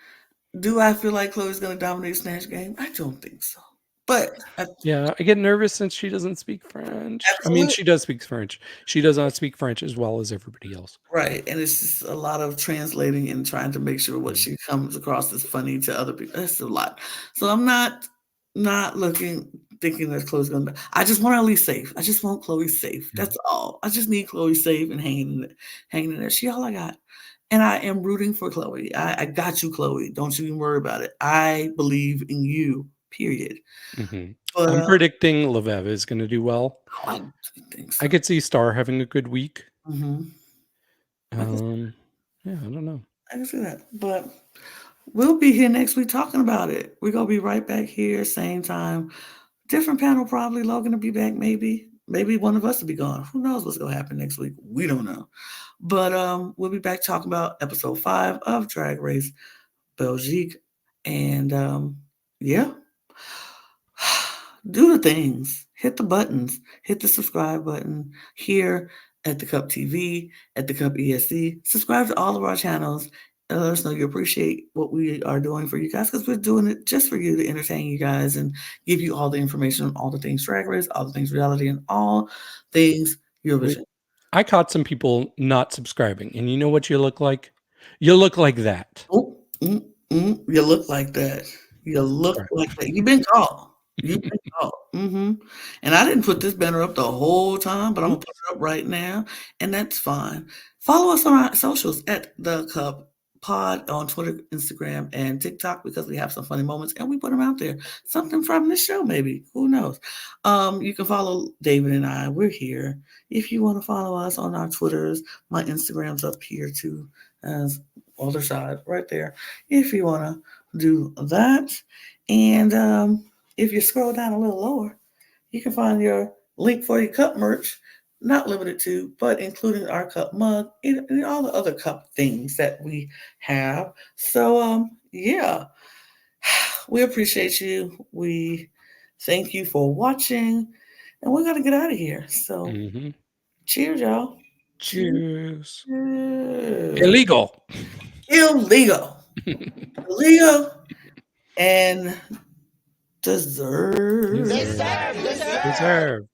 S1: Do I feel like Chloe's going to dominate Snatch Game? I don't think so. But
S2: Yeah, I get nervous since she doesn't speak French. I mean,
S1: absolutely.
S2: she does speak French. She does not speak French as well as everybody else.
S1: Right. And it's just a lot of translating and trying to make sure what
S2: Mm,
S1: she comes across as funny to other people. That's a lot. So I'm not looking thinking that Chloe's gonna. I just want her at least safe. I just want Chloe safe.
S2: mm,
S1: That's all. I just need Chloe safe and hanging in there. She all I got. And I am rooting for Chloe. I got you, Chloe. Don't you even worry about it. I believe in you. Period.
S2: mhm.
S1: But
S2: I'm predicting Leveve is going to do well.
S1: I think
S2: I
S1: so.
S2: could see Star having a good week.
S1: hmm I can,
S2: Um, yeah, I don't know.
S1: I can see that. But we'll be here next week talking about it. We're gonna be right back here, same time. Different panel, probably. Logan will be back, maybe. Maybe one of us will be gone. Who knows what's gonna happen next week? We don't know. But we'll be back talking about episode 5 of Drag Race Belgique. And yeah. Do the things. Hit the buttons. Hit the subscribe button here at the Cup TV, at the Cup ESC. Subscribe to all of our channels and let us know you appreciate what we are doing for you guys, because we're doing it just for you to entertain you guys and give you all the information on all the things Drag Race, all the things reality, and all things
S2: Wait,
S1: Eurovision.
S2: I caught some people not subscribing, and you know what you look like? You look like that.
S1: Oh, you look like that. You look
S2: Right.
S1: like that. You've been caught. You've been caught. And I didn't put this banner up the whole time, but I'm gonna put
S2: Oops.
S1: it up right now, and that's fine. Follow us on our socials at the Cup Pod on Twitter, Instagram, and TikTok, because we have some funny moments and we put them out there. Something from this show, maybe. Who knows? You can follow David and I. We're here. If you want to follow us on our Twitters, my Instagram's up here too, as other side right there, if you want to do that. And if you scroll down a little lower, you can find your link for your cup merch, not limited to, but including our cup mug and all the other cup things that we have. So yeah, we appreciate you. We thank you for watching, and we're gonna get out of here. So
S2: Hmm.
S1: cheers, y'all. Cheers.
S2: Cheers. Illegal.
S1: Illegal. Illegal and deserve.
S2: Deserve. Deserve.